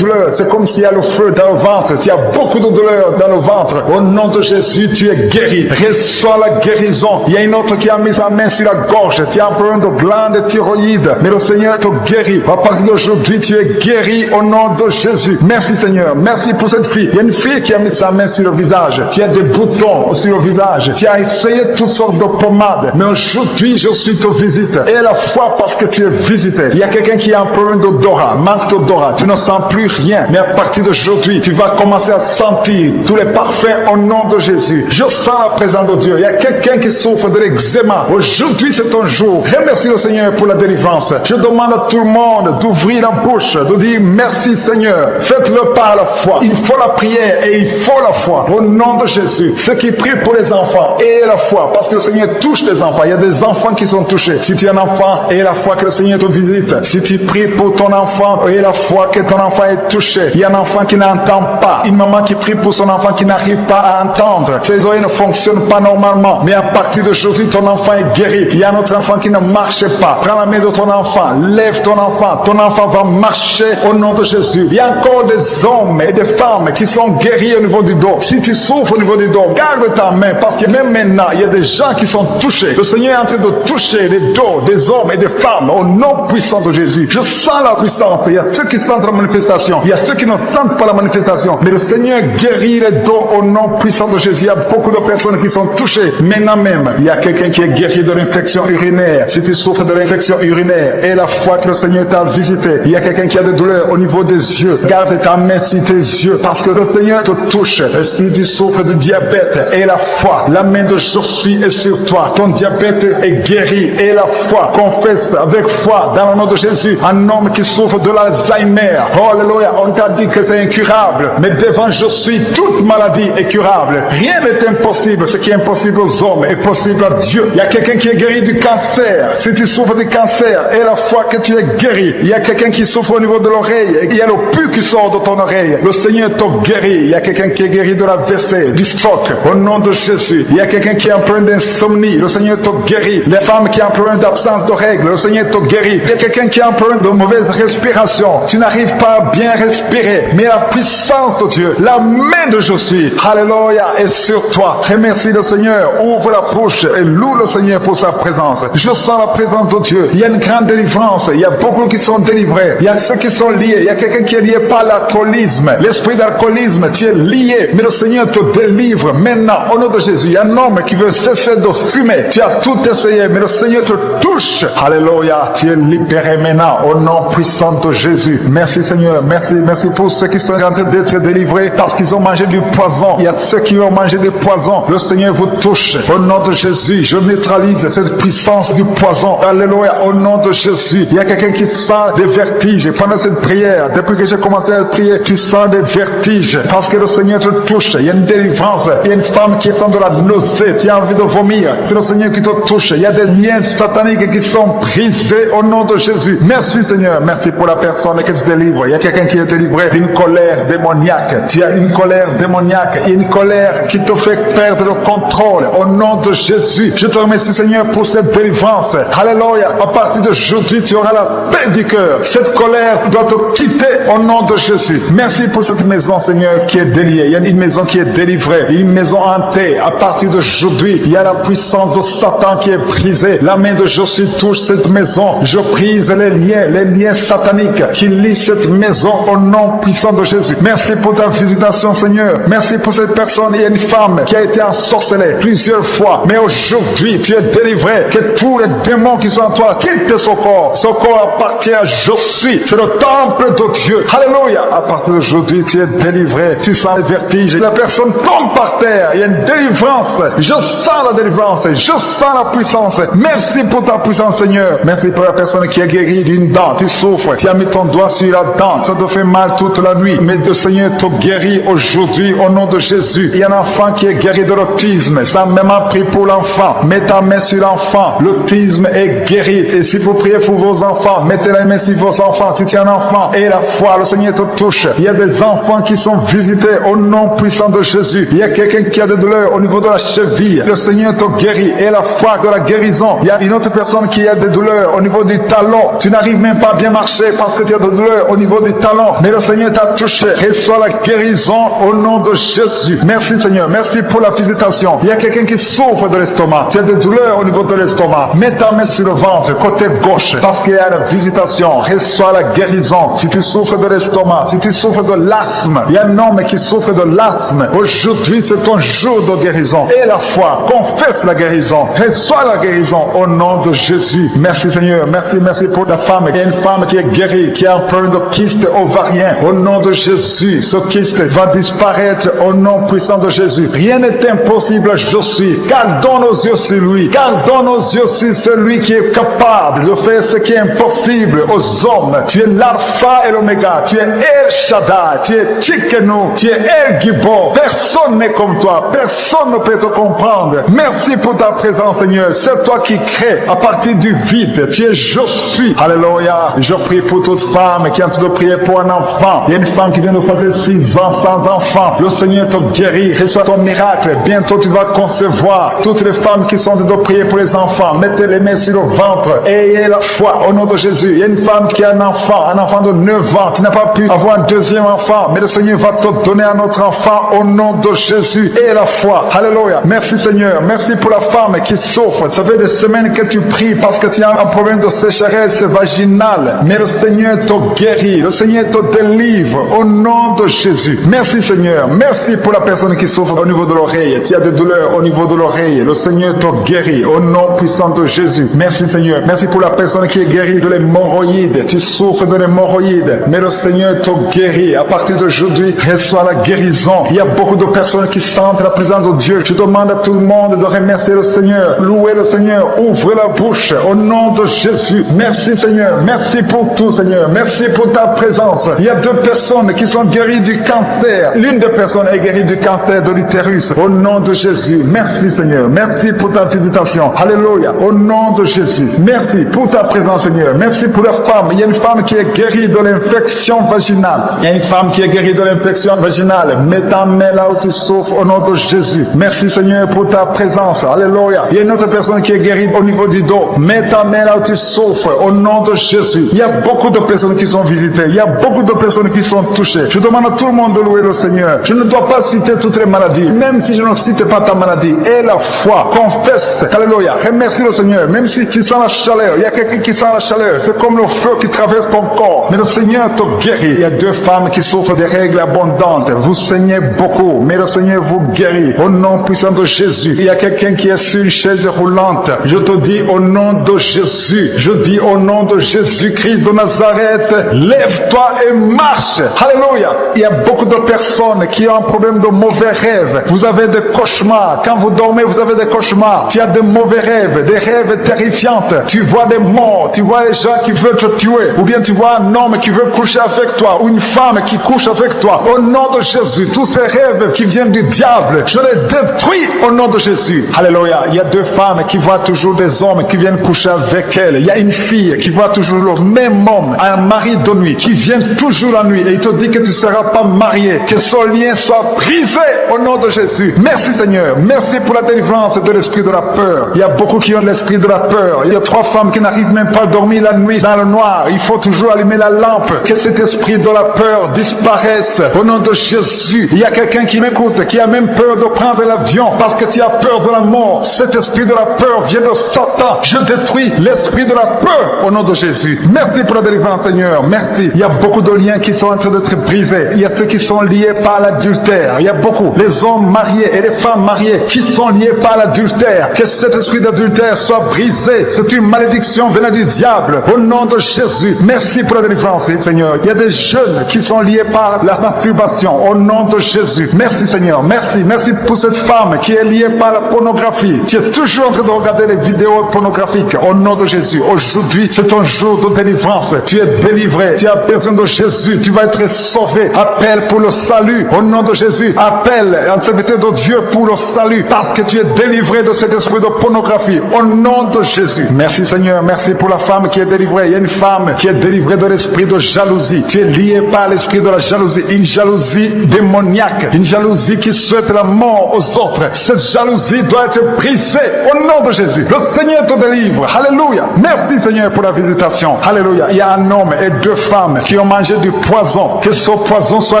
C'est comme s'il y a le feu dans le ventre. Tu as beaucoup de douleurs dans le ventre. Au nom de Jésus, tu es guéri. Reçois la guérison. Il y a une autre qui a mis sa main sur la gorge. Tu as un problème de glande thyroïde. Mais le Seigneur te guérit. À partir d'aujourd'hui, tu es guéri au nom de Jésus. Merci Seigneur. Merci pour cette fille. Il y a une fille qui a mis sa main sur le visage. Tu as des boutons sur le visage. Tu as essayé toutes sortes de pommades. Mais aujourd'hui, je suis te visite. Et la foi parce que tu es visité. Il y a quelqu'un qui a un problème d'odorat, manque d'odorat. Tu ne sens plus rien. Mais à partir d'aujourd'hui, tu vas commencer à sentir tous les parfums au nom de Jésus. Je sens la présence de Dieu. Il y a quelqu'un qui souffre de l'eczéma. Aujourd'hui, c'est ton jour. Remercie le Seigneur pour la délivrance. Je demande à tout le monde d'ouvrir la bouche, de dire merci Seigneur. Faites-le par la foi. Il faut la prière et il faut la foi. Au nom de Jésus. Ceux qui prient pour les enfants, ayez la foi. Parce que le Seigneur touche les enfants. Il y a des enfants qui sont touchés. Si tu es un enfant, ayez la foi que le Seigneur te visite. Si tu pries pour ton enfant, ayez la foi que ton enfant est touché. Il y a un enfant qui n'entend pas. Une maman qui prie pour son enfant qui n'arrive pas à entendre. Ses oreilles ne fonctionnent pas normalement. Mais à partir d'aujourd'hui, ton enfant est guéri. Il y a un autre enfant qui ne marche pas. Prends la main de ton enfant. Lève ton enfant. Ton enfant va marcher au nom de Jésus. Il y a encore des hommes et des femmes qui sont guéris au niveau du dos. Si tu souffres au niveau du dos, garde ta main parce que même maintenant, il y a des gens qui sont touchés. Le Seigneur est en train de toucher les dos des hommes et des femmes au nom puissant de Jésus. Je sens la puissance. Il y a ceux qui sentent la manifestation. Il y a ceux qui ne sentent pas la manifestation. Mais le Seigneur guérit les dos au nom puissant de Jésus. Il y a beaucoup de personnes qui sont touchées. Maintenant même, il y a quelqu'un qui est guéri de l'infection urinaire. Si tu souffres de l'infection urinaire et la foi que le Seigneur t'a visité, il y a quelqu'un qui a des douleurs au niveau des yeux. Garde ta main sur tes yeux parce que le Seigneur te touche. Et si tu souffres de diabète et la foi, la main de Jésus est sur toi. Ton diabète est guéri et la foi. Confesse avec foi dans le nom de Jésus. Un homme qui souffre de l'Alzheimer. Oh, alléluia. On t'a dit que c'est incurable. Mais devant Jésus, toute maladie est curable. Rien n'est impossible. Ce qui est impossible aux hommes est possible à Dieu. Il y a quelqu'un qui est guéri du cancer. Si tu souffres du cancer et la foi que tu es guéri. Il y a quelqu'un qui souffre au niveau de l'oreille. Il y a le pu qui sort de ton oreille. Le Seigneur te guérit. Il y a quelqu'un qui est guéri de la WC, du stroke. Au nom de Jésus. Il y a quelqu'un qui a un problème d'insomnie. Le Seigneur te guérit. Les femmes qui ont un problème d'absence de règles. Le Seigneur te guérit. Il y a quelqu'un qui a un problème de mauvaise respiration. Tu n'arrives pas à bien respirer. Mais la puissance de Dieu, la main de Jésus, alléluia, est sur toi. Remercie le Seigneur. Ouvre la bouche et loue le Seigneur pour sa présence. Je sens la présence de Dieu. Il y a une grande délivrance. Il y a beaucoup qui sont délivrés. Il y a ceux qui sont liés. Il y a quelqu'un qui est lié par l'alcoolisme. L'esprit d'alcoolisme, tu es lié. Mais le Seigneur te délivre maintenant au nom de Jésus. Il y a un homme qui veut cesser de fumer. Tu as tout essayé, mais le Seigneur te touche. Alléluia. Tu es libéré maintenant au nom puissant de Jésus. Merci Seigneur. Merci pour ceux qui sont en train d'être délivrés parce qu'ils ont mangé du poison. Il y a ceux qui ont mangé du poison. Le Seigneur vous touche. Au nom de Jésus, je neutralise cette puissance du poison. Alléluia. Au nom de Jésus. Il y a quelqu'un qui sent des vertiges pendant cette prière. Depuis que j'ai commencé à prier, tu sens des vertiges parce que le Seigneur te touche. Il y a une délivrance. Il y a une femme qui sent de la nausée. Tu as envie de vomir. C'est le Seigneur qui te touche. Il y a des liens sataniques qui sont brisés au nom de Jésus. Merci Seigneur. Merci pour la personne que tu délivres. Il y a quelqu'un qui est délivré d'une colère démoniaque. Tu as une colère démoniaque. Il y a une colère qui te fait perdre le contrôle. Au nom de Jésus. Je te remercie Seigneur pour cette délivrance. Alléluia. À partir d'aujourd'hui, tu auras la paix du cœur. Cette colère doit te quitter au nom de Jésus. Merci pour cette maison Seigneur qui est déliée. Il y a une maison qui est délivrée. Une maison hantée. À partir d'aujourd'hui, il y a la puissance de Satan qui est brisée. La main de Jésus touche cette maison. Je brise les liens sataniques qui lient cette maison au nom puissant de Jésus. Merci pour ta visitation Seigneur. Merci pour cette personne. Il y a une femme qui a été ensorcelée plusieurs fois. Mais aujourd'hui, tu es délivré. Que tous les démons qui sont en toi, qu'ils quitte ce corps. Ce corps appartient à je suis. C'est le temple de Dieu. Alléluia. À partir d'aujourd'hui, tu es délivré. Tu sens le vertige. La personne tombe par terre. Il y a une délivrance. Je sens la délivrance. Je sens la puissance. Merci pour ta puissance, Seigneur. Merci pour la personne qui est guérie d'une dent. Tu souffres. Tu as mis ton doigt sur la dent. Ça te fait mal toute la nuit. Mais le Seigneur te guérit aujourd'hui au nom de Jésus. Il y a un enfant qui est guéri de l'autisme. Ça même a pris pour l'enfant. Mets ta main sur l'enfant. L'autisme est guéri. Et si vous priez pour vos enfants, mettez la main sur vos enfants. Si tu es un enfant et la foi, le Seigneur te touche. Il y a des enfants qui sont visités au nom puissant de Jésus. Il y a quelqu'un qui a des douleurs au niveau de la cheville. Le Seigneur te guérit. Et la foi de la guérison. Il y a une autre personne qui a des douleurs au niveau du talon. Tu n'arrives même pas à bien marcher parce que tu as des douleurs au niveau du talon. Mais le Seigneur t'a touché. Reçois la guérison au nom de Jésus. Merci Seigneur. Merci pour la visitation. Il y a quelqu'un qui souffre de l'estomac. Tu as des douleurs au niveau de l'estomac. Mets ta main sur le ventre, côté gauche. Parce qu'il y a la visitation. Reçois la guérison. Si tu souffres de l'estomac, si tu souffres de l'asthme, il y a un homme qui souffre de l'asthme. Aujourd'hui, c'est ton jour de guérison. Et la foi, confesse la guérison. Reçois la guérison au nom de Jésus. Merci Seigneur. Merci pour la femme. Il y a une femme qui est guérie, qui a un problème de kyste ovarien. Au nom de Jésus, ce kyste va disparaître au nom puissant de Jésus. Rien n'est impossible, je suis. Gardons nos yeux sur lui. Gardons nos yeux sur celui qui est capable de faire ce qui est impossible aux hommes. Tu es l'alpha et l'oméga. Tu es El Shaddai. Tu es Tchikenu. Tu es El Gibor. Personne n'est comme toi. Personne ne peut te comprendre. Merci pour ta présence, Seigneur. C'est toi qui crée à partir du vide. Tu es je suis. Alléluia. Je prie pour toute femme qui est en train de prier pour un enfant. Il y a une femme qui vient de passer 6 ans sans enfant. Le Seigneur te guérit. Reçois ton miracle. Bientôt tu vas concevoir. Toutes les femmes qui sont en train de prier pour les enfants, mettez les mains sur le ventre. Ayez la foi au nom de Jésus. Il y a une femme qui a un enfant de 9 ans. Tu n'as pas pu avoir un deuxième enfant. Mais le Seigneur va te donner un autre enfant au nom de Jésus. Et la foi. Alléluia. Merci Seigneur. Merci pour la femme qui souffre. Ça fait des semaines que tu pries parce que tu as un problème de sécheresse vaginale. Mais le Seigneur te guérit. Le Seigneur te délivre au nom de Jésus. Merci Seigneur. Merci pour la personne qui souffre au niveau de l'oreille. Tu as des douleurs au niveau de l'oreille. Le Seigneur te guérit au nom puissant de Jésus. Merci Seigneur. Merci pour la personne qui est guérie de l'hémorroïde. Tu souffres de l'hémorroïde. Mais le Seigneur te guérit. À partir d'aujourd'hui, reçois la guérison. Il y a beaucoup de personnes qui sentent la présence de Dieu. Je demande à tout le monde de remercier le Seigneur. Louer le Seigneur. Ouvre la bouche au nom de Jésus. Merci Seigneur. Merci pour tout Seigneur. Merci pour ta présence. Il y a 2 personnes qui sont guéries du cancer. L'une des personnes est guérie du cancer de l'utérus. Au nom de Jésus. Merci Seigneur. Merci pour ta visitation. Alléluia. Au nom de Jésus. Merci pour ta présence Seigneur. Merci pour la femme. Il y a une femme qui est guérie de l'infection vaginale. Il y a une femme qui est guérie de l'infection vaginale. Mets ta main là où tu souffres au nom de Jésus. Merci Seigneur pour ta présence. Alléluia. Il y a une autre personne qui est guérie au niveau du dos. Mets ta main là où tu souffres au nom de Jésus. Il y a beaucoup de personnes qui sont visitées. Il y a beaucoup de personnes qui sont touchées. Je demande à tout le monde de louer le Seigneur. Je ne dois pas citer toutes les maladies. Même si je ne cite pas ta maladie. Et la foi. Confesse. Alléluia. Remercie le Seigneur. Même si tu sens la chaleur. Il y a quelqu'un qui sent la chaleur. C'est comme le feu qui traverse ton corps. Mais le Seigneur te guérit. Il y a 2 femmes qui souffrent des règles abondantes. Vous saignez beaucoup. Mais le Seigneur vous guérit. Au nom puissant de Jésus. Il y a quelqu'un qui est sur une chaise roulante. Je te dis au nom de Jésus. Je dis au nom de Jésus-Christ de Nazareth. Lève-toi et marche. Alléluia. Il y a beaucoup de personnes qui ont un problème de mauvais rêves. Vous avez des cauchemars. Quand vous dormez, vous avez des cauchemars. Tu as des mauvais rêves, des rêves terrifiants. Tu vois des morts. Tu vois des gens qui veulent te tuer. Ou bien tu vois un homme qui veut coucher avec toi. Ou une femme qui couche avec toi. Au nom de Jésus. Tous ces rêves qui viennent du diable, je les détruis au nom de Jésus. Alléluia. Il y a 2 femmes qui voient toujours des hommes qui viennent coucher avec elles. Il y a une fille qui voit toujours le même homme, un mari de nuit, qui vient toujours la nuit et il te dit que tu ne seras pas marié, que ce lien soit brisé au nom de Jésus. Merci Seigneur. Merci pour la délivrance de l'esprit de la peur. Il y a beaucoup qui ont l'esprit de la peur. Il y a 3 femmes qui n'arrivent même pas à dormir la nuit dans le noir. Il faut toujours allumer la lampe. Que cet esprit de la peur disparaisse au nom de Jésus. Il y a quelqu'un qui m'écoute, qui a même peur de prendre l'avion parce que tu as peur de la mort. Cet esprit de la peur vient de Satan. Je détruis l'esprit de la peur au nom de Jésus. Merci pour la délivrance Seigneur. Merci. Il y a beaucoup de liens qui sont en train d'être brisés. Il y a ceux qui sont liés par l'adultère. Il y a beaucoup. Les hommes mariés et les femmes mariées qui sont liés par l'adultère. Que cet esprit d'adultère soit brisé. C'est une malédiction malédiction venant du diable. Au nom de Jésus, merci pour la délivrance, Seigneur. Il y a des jeunes qui sont liés par la masturbation. Au nom de Jésus, merci Seigneur. Merci pour cette femme qui est liée par la pornographie. Tu es toujours en train de regarder les vidéos pornographiques. Au nom de Jésus, aujourd'hui, c'est ton jour de délivrance. Tu es délivré. Tu as besoin de Jésus. Tu vas être sauvé. Appelle pour le salut. Au nom de Jésus, appelle en serviteur de Dieu pour le salut. Parce que tu es délivré de cet esprit de pornographie. Au nom de Jésus. Merci Seigneur. Merci pour la femme qui est délivrée. Il y a une femme qui est délivrée de l'esprit de jalousie. Tu es lié par l'esprit de la jalousie. Une jalousie démoniaque. Une jalousie qui souhaite la mort aux autres. Cette jalousie doit être brisée au nom de Jésus. Le Seigneur te délivre. Alléluia. Merci Seigneur pour la visitation. Alléluia. Il y a un homme et deux femmes qui ont mangé du poison. Que ce poison soit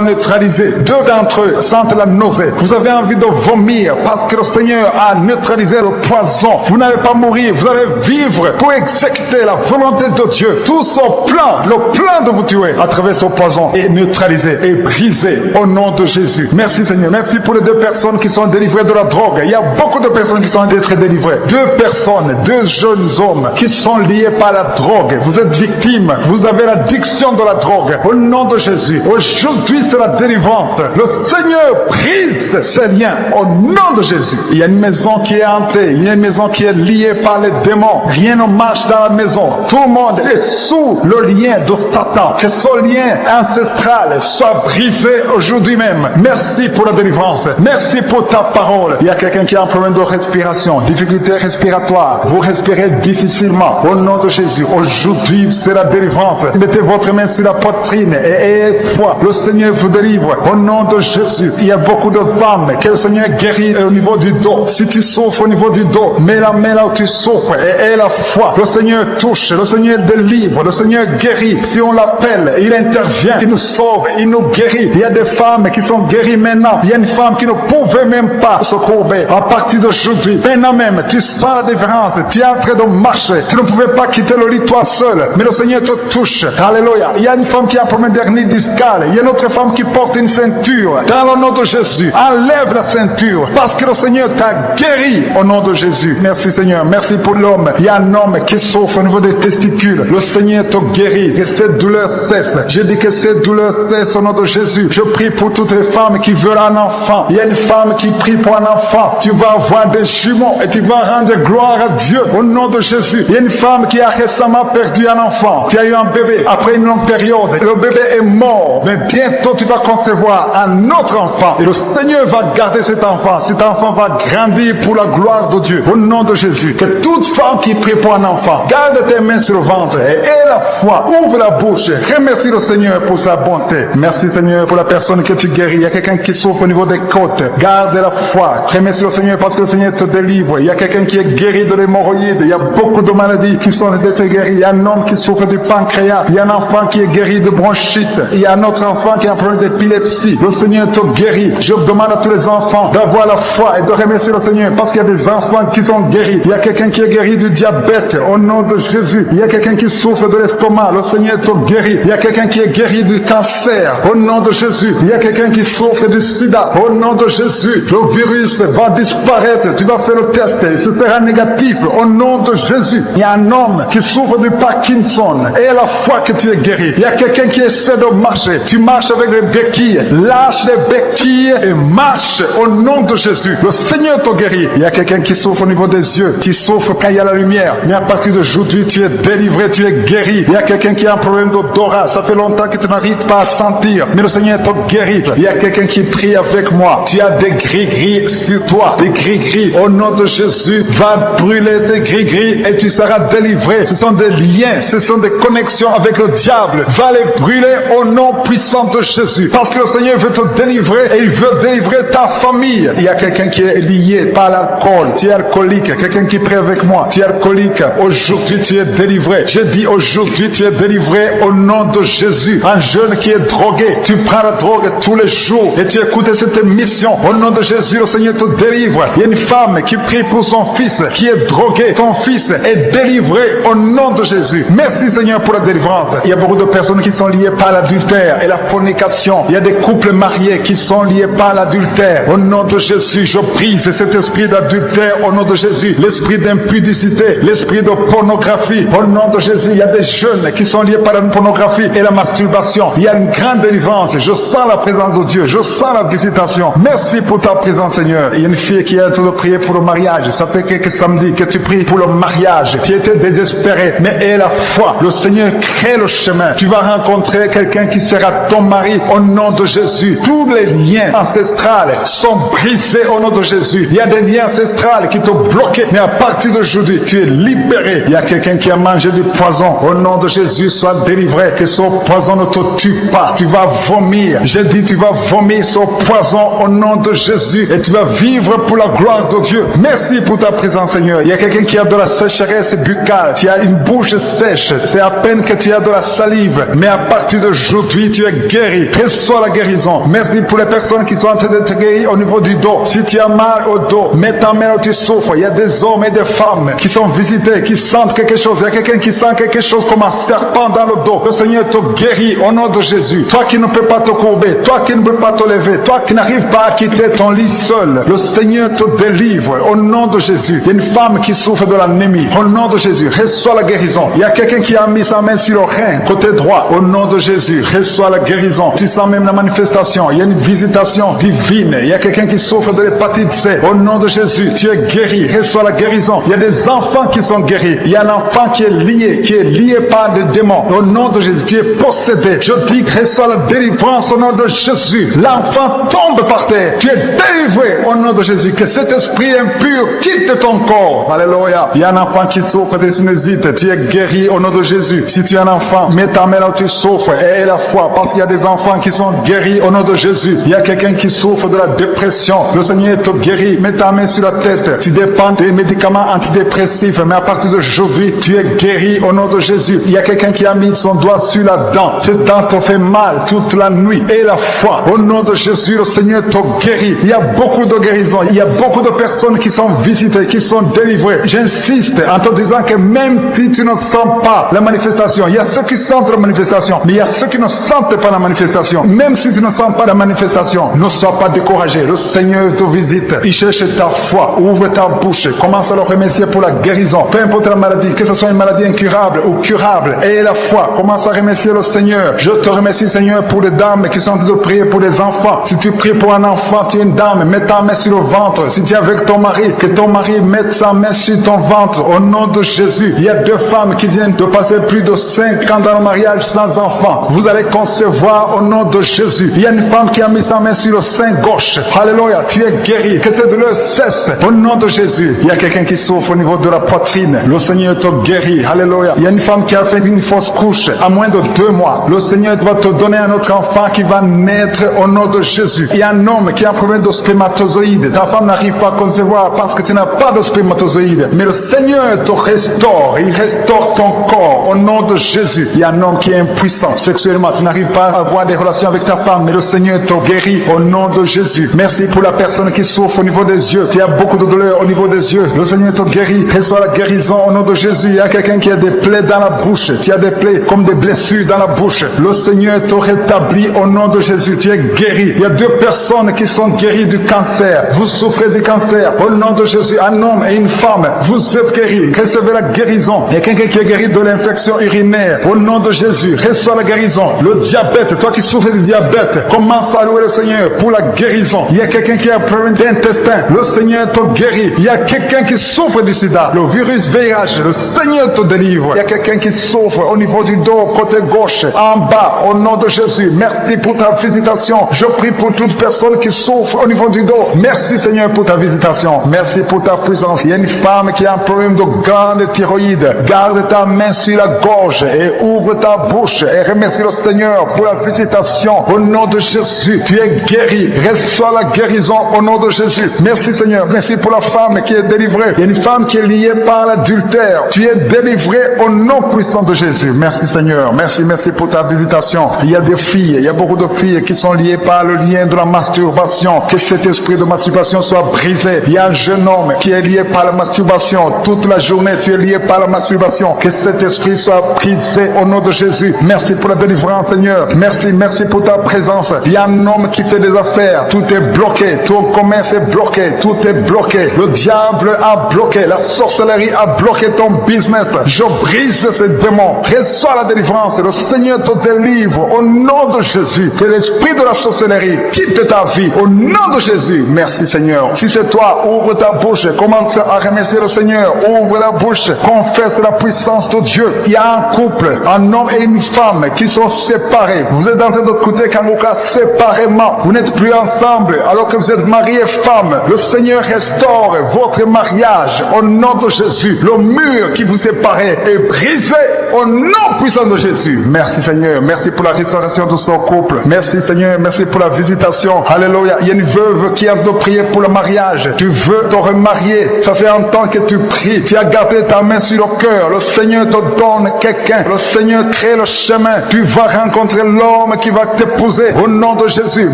neutralisé. Deux d'entre eux sentent la nausée. Vous avez envie de vomir parce que le Seigneur a neutralisé le poison. Vous n'allez pas mourir. Vous allez vivre pour exécuter la volonté de Dieu. Tout son plan, le plan de vous tuer à travers ce poison est neutralisé et brisé au nom de Jésus. Merci Seigneur. Merci pour les deux personnes qui sont délivrées de la drogue. Il y a beaucoup de personnes qui sont d'être délivrées. Deux personnes, deux jeunes hommes qui sont liés par la drogue. Vous êtes victimes. Vous avez l'addiction de la drogue. Au nom de Jésus. Aujourd'hui, c'est la délivrance. Le Seigneur brise ces liens au nom de Jésus. Il y a une maison qui est hantée. Il y a une maison qui est liée par les démons. Rien ne marche dans la maison. Tout le monde est sous le lien de Satan. Que ce lien ancestral soit brisé aujourd'hui même. Merci pour la délivrance. Merci pour ta parole. Il y a quelqu'un qui a un problème de respiration, difficulté respiratoire. Vous respirez difficilement. Au nom de Jésus, aujourd'hui, c'est la délivrance. Mettez votre main sur la poitrine et ayez foi. Le Seigneur vous délivre. Au nom de Jésus, il y a beaucoup de femmes que le Seigneur guérit au niveau du dos. Si tu souffres au niveau du dos, mets la main là où tu souffres et aie la foi. Le Seigneur touche, le Seigneur délivre, le Seigneur guérit. Si on l'appelle, il intervient, il nous sauve, il nous guérit. Il y a des femmes qui sont guéries maintenant. Il y a une femme qui ne pouvait même pas se courber. À partir d'aujourd'hui, maintenant même, tu sens la différence. Tu es en train de marcher. Tu ne pouvais pas quitter le lit toi seul. Mais le Seigneur te touche. Alléluia. Il y a une femme qui a un problème d'hernie discale. Il y a une autre femme qui porte une ceinture. Dans le nom de Jésus, enlève la ceinture. Parce que le Seigneur t'a guéri au nom de Jésus. Merci Seigneur. Merci pour l'homme. Il y a un homme qui souffre au niveau des testicules. Le Seigneur te guérit. Que cette douleur cesse. Je dis que cette douleur cesse au nom de Jésus. Je prie pour toutes les femmes qui veulent un enfant. Il y a une femme qui prie pour un enfant. Tu vas avoir des jumeaux et tu vas rendre gloire à Dieu au nom de Jésus. Il y a une femme qui a récemment perdu un enfant. Tu as eu un bébé après une longue période. Le bébé est mort. Mais bientôt tu vas concevoir un autre enfant. Et le Seigneur va garder cet enfant. Cet enfant va grandir pour la gloire de Dieu. Au nom de Jésus. Que toute femme qui prie pour un enfant, garde tes mains sur le ventre et aie la foi. Ouvre la bouche. Remercie le Seigneur pour sa bonté. Merci Seigneur pour la personne que tu guéris. Il y a quelqu'un qui souffre au niveau des côtes. Garde la foi. Remercie le Seigneur parce que le Seigneur te délivre. Il y a quelqu'un qui est guéri de l'hémorroïde. Il y a beaucoup de maladies qui sont d'être guéries. Il y a un homme qui souffre du pancréas. Il y a un enfant qui est guéri de bronchite. Il y a un autre enfant qui a un problème d'épilepsie. Le Seigneur te guérit. Je demande à tous les enfants d'avoir la foi et de remercier le Seigneur parce qu'il y a des enfants qui sont guéris. Il y a quelqu'un qui est guéri du diabète au nom de Jésus. Il y a quelqu'un qui souffre de l'estomac. Le Seigneur te guérit. Il y a quelqu'un qui est guéri du cancer au nom de Jésus. Il y a quelqu'un qui souffre du sida au nom de Jésus. Le virus va disparaître. Tu vas faire le test. Ce sera négatif au nom de Jésus. Il y a un homme qui souffre du Parkinson et la foi que tu es guéri. Il y a quelqu'un qui essaie de marcher. Tu marches avec les béquilles. Lâche les béquilles et marche au nom de Jésus. Le Seigneur te guérit. Il y a quelqu'un qui souffre au niveau des yeux. Tu souffres quand il y a la lumière. Mais à partir d'aujourd'hui, tu es délivré, tu es guéri. Il y a quelqu'un qui a un problème d'odorat. Ça fait longtemps que tu n'arrives pas à sentir. Mais le Seigneur te guérit. Il y a quelqu'un qui prie avec moi. Tu as des gris-gris sur toi. Des gris-gris. Au nom de Jésus, va brûler ces gris-gris et tu seras délivré. Ce sont des liens. Ce sont des connexions avec le diable. Va les brûler au nom puissant de Jésus. Parce que le Seigneur veut te délivrer et il veut délivrer ta famille. Il y a quelqu'un qui est lié par l'alcool. Tu es alcoolique. Quelqu'un qui prie avec moi. Tu es alcoolique. Aujourd'hui, tu es délivré. Je dis aujourd'hui, tu es délivré au nom de Jésus. Un jeune qui est drogué. Tu prends la drogue tous les jours et tu écoutes cette émission. Au nom de Jésus, le Seigneur te délivre. Il y a une femme qui prie pour son fils qui est drogué. Ton fils est délivré au nom de Jésus. Merci Seigneur pour la délivrance. Il y a beaucoup de personnes qui sont liées par l'adultère et la fornication. Il y a des couples mariés qui sont liés par l'adultère. Au nom de Jésus, je brise cet esprit d'adultère au nom de Jésus. L'esprit d'impudicité, l'esprit esprit de pornographie. Au nom de Jésus, il y a des jeunes qui sont liés par la pornographie et la masturbation. Il y a une grande délivrance. Je sens la présence de Dieu. Je sens la visitation. Merci pour ta présence, Seigneur. Il y a une fille qui est en train de prier pour le mariage. Ça fait quelques samedis que tu pries pour le mariage. Tu étais désespéré, mais aie la foi. Le Seigneur crée le chemin. Tu vas rencontrer quelqu'un qui sera ton mari au nom de Jésus. Tous les liens ancestrales sont brisés au nom de Jésus. Il y a des liens ancestrales qui t'ont bloqué, mais à partir d'aujourd'hui, tu es libéré. Il y a quelqu'un qui a mangé du poison. Au nom de Jésus, sois délivré. Que ce poison ne te tue pas. Tu vas vomir. J'ai dit, tu vas vomir ce poison au nom de Jésus et tu vas vivre pour la gloire de Dieu. Merci pour ta présence, Seigneur. Il y a quelqu'un qui a de la sécheresse buccale. Tu as une bouche sèche. C'est à peine que tu as de la salive. Mais à partir d'aujourd'hui, tu es guéri. Reçois la guérison. Merci pour les personnes qui sont en train d'être guéries au niveau du dos. Si tu as mal au dos, mets ta main où tu souffres. Il y a des hommes et des femmes qui sont visités, qui sentent quelque chose. Il y a quelqu'un qui sent quelque chose comme un serpent dans le dos. Le Seigneur te guérit au nom de Jésus. Toi qui ne peux pas te courber, toi qui ne peux pas te lever, toi qui n'arrives pas à quitter ton lit seul, le Seigneur te délivre au nom de Jésus. Il y a une femme qui souffre de l'anémie. Au nom de Jésus, reçois la guérison. Il y a quelqu'un qui a mis sa main sur le rein, côté droit. Au nom de Jésus, reçois la guérison. Tu sens même la manifestation. Il y a une visitation divine. Il y a quelqu'un qui souffre de l'hépatite C. Au nom de Jésus, tu es guéri. Reçois la guérison. Il y a des enfants qui sont guéris. Il y a un enfant qui est lié par des démons. Au nom de Jésus, tu es possédé. Je dis, reçois la délivrance au nom de Jésus. L'enfant tombe par terre. Tu es délivré au nom de Jésus. Que cet esprit impur quitte ton corps. Alléluia. Il y a un enfant qui souffre de sinusite. Tu es guéri au nom de Jésus. Si tu es un enfant, mets ta main là où tu souffres et aie la foi. Parce qu'il y a des enfants qui sont guéris au nom de Jésus. Il y a quelqu'un qui souffre de la dépression. Le Seigneur te guérit. Mets ta main sur la tête. Tu dépends des médicaments antidépressifs. Mais à partir d'aujourd'hui, tu es guéri au nom de Jésus. Il y a quelqu'un qui a mis son doigt sur la dent. Cette dent te fait mal toute la nuit. Et la foi. Au nom de Jésus, le Seigneur te guérit. Il y a beaucoup de guérisons. Il y a beaucoup de personnes qui sont visitées, qui sont délivrées. J'insiste en te disant que même si tu ne sens pas la manifestation, il y a ceux qui sentent la manifestation, mais il y a ceux qui ne sentent pas la manifestation. Même si tu ne sens pas la manifestation, ne sois pas découragé. Le Seigneur te visite. Il cherche ta foi. Ouvre ta bouche. Commence à le remercier pour la guérison. Peu importe la maladie, que ce soit une maladie incurable ou curable, aie la foi. Commence à remercier le Seigneur. Je te remercie, Seigneur, pour les dames qui sont en train de prier pour les enfants. Si tu pries pour un enfant, tu es une dame, mets ta main sur le ventre. Si tu es avec ton mari, que ton mari mette sa main sur ton ventre. Au nom de Jésus, il y a deux femmes qui viennent de passer plus de 5 ans dans le mariage sans enfant. Vous allez concevoir au nom de Jésus. Il y a une femme qui a mis sa main sur le sein gauche. Alléluia, tu es guéri. Que cette douleur cesse au nom de Jésus. Il y a quelqu'un qui souffre au niveau de la poitrine. Le Seigneur te guérit. Alléluia. Il y a une femme qui a fait une fausse couche à moins de 2 mois. Le Seigneur va te donner un autre enfant qui va naître au nom de Jésus. Il y a un homme qui a un problème de spermatozoïde. Ta femme n'arrive pas à concevoir parce que tu n'as pas de spermatozoïde. Mais le Seigneur te restaure. Il restaure ton corps au nom de Jésus. Il y a un homme qui est impuissant sexuellement. Tu n'arrives pas à avoir des relations avec ta femme, mais le Seigneur te guérit au nom de Jésus. Merci pour la personne qui souffre au niveau des yeux. Tu as beaucoup de douleur au niveau des yeux. Le Seigneur te guérit. Reçois la guérison au nom de Jésus. Il y a quelqu'un qui a des plaies dans la bouche. Tu as des plaies comme des blessures dans la bouche. Le Seigneur te rétablit au nom de Jésus. Tu es guéri. Il y a 2 personnes qui sont guéries du cancer. Vous souffrez du cancer. Au nom de Jésus, un homme et une femme, vous êtes guéris. Recevez la guérison. Il y a quelqu'un qui est guéri de l'infection urinaire. Au nom de Jésus, reçois la guérison. Le diabète, toi qui souffres du diabète, commence à louer le Seigneur pour la guérison. Il y a quelqu'un qui a un problème d'intestin. Le Seigneur te guérit. Il y a quelqu'un qui souffre du sida. Le virus VIH, le Seigneur te délivre. Il y a quelqu'un qui souffre au niveau du dos, côté gauche, en bas, au nom de Jésus. Merci pour ta visitation. Je prie pour toute personne qui souffre au niveau du dos. Merci Seigneur pour ta visitation. Merci pour ta puissance. Il y a une femme qui a un problème de glande thyroïde. Garde ta main sur la gorge et ouvre ta bouche et remercie le Seigneur pour la visitation. Au nom de Jésus, tu es guéri. Reçois la guérison au nom de Jésus. Merci Seigneur. Merci pour la femme qui est délivrée. Il y a une femme qui est liée par l'adultère. Tu es délivré au nom puissant de Jésus. Merci Seigneur. Merci pour ta visitation. Il y a des filles, il y a beaucoup de filles qui sont liées par le lien de la masturbation. Que cet esprit de masturbation soit brisé. Il y a un jeune homme qui est lié par la masturbation. Toute la journée, tu es lié par la masturbation. Que cet esprit soit brisé au nom de Jésus. Merci pour la délivrance Seigneur. Merci pour ta présence. Il y a un homme qui fait des affaires. Tout est bloqué. Ton commerce est bloqué. Tout est bloqué. Le diable a bloqué. La sorcellerie a bloqué ton business. Je brise ces démons. Reçois la délivrance. Le Seigneur te délivre au nom de Jésus. Que l'esprit de la sorcellerie quitte ta vie au nom de Jésus. Merci Seigneur. Si c'est toi, ouvre ta bouche. Commence à remercier le Seigneur. Ouvre la bouche. Confesse la puissance de Dieu. Il y a un couple, un homme et une femme qui sont séparés. Vous êtes en train d'écouter Kangoka séparément. Vous n'êtes plus ensemble alors que vous êtes mariés femme. Le Seigneur restaure votre mariage au nom de Jésus. Le mur qui vous séparait est brisé au nom puissant de Jésus. Merci Seigneur. Merci pour la restauration de son couple. Merci Seigneur. Merci pour la visitation. Alléluia. Il y a une veuve qui a de prier pour le mariage. Tu veux te remarier. Ça fait un temps que tu pries. Tu as gardé ta main sur le cœur. Le Seigneur te donne quelqu'un. Le Seigneur crée le chemin. Tu vas rencontrer l'homme qui va t'épouser au nom de Jésus.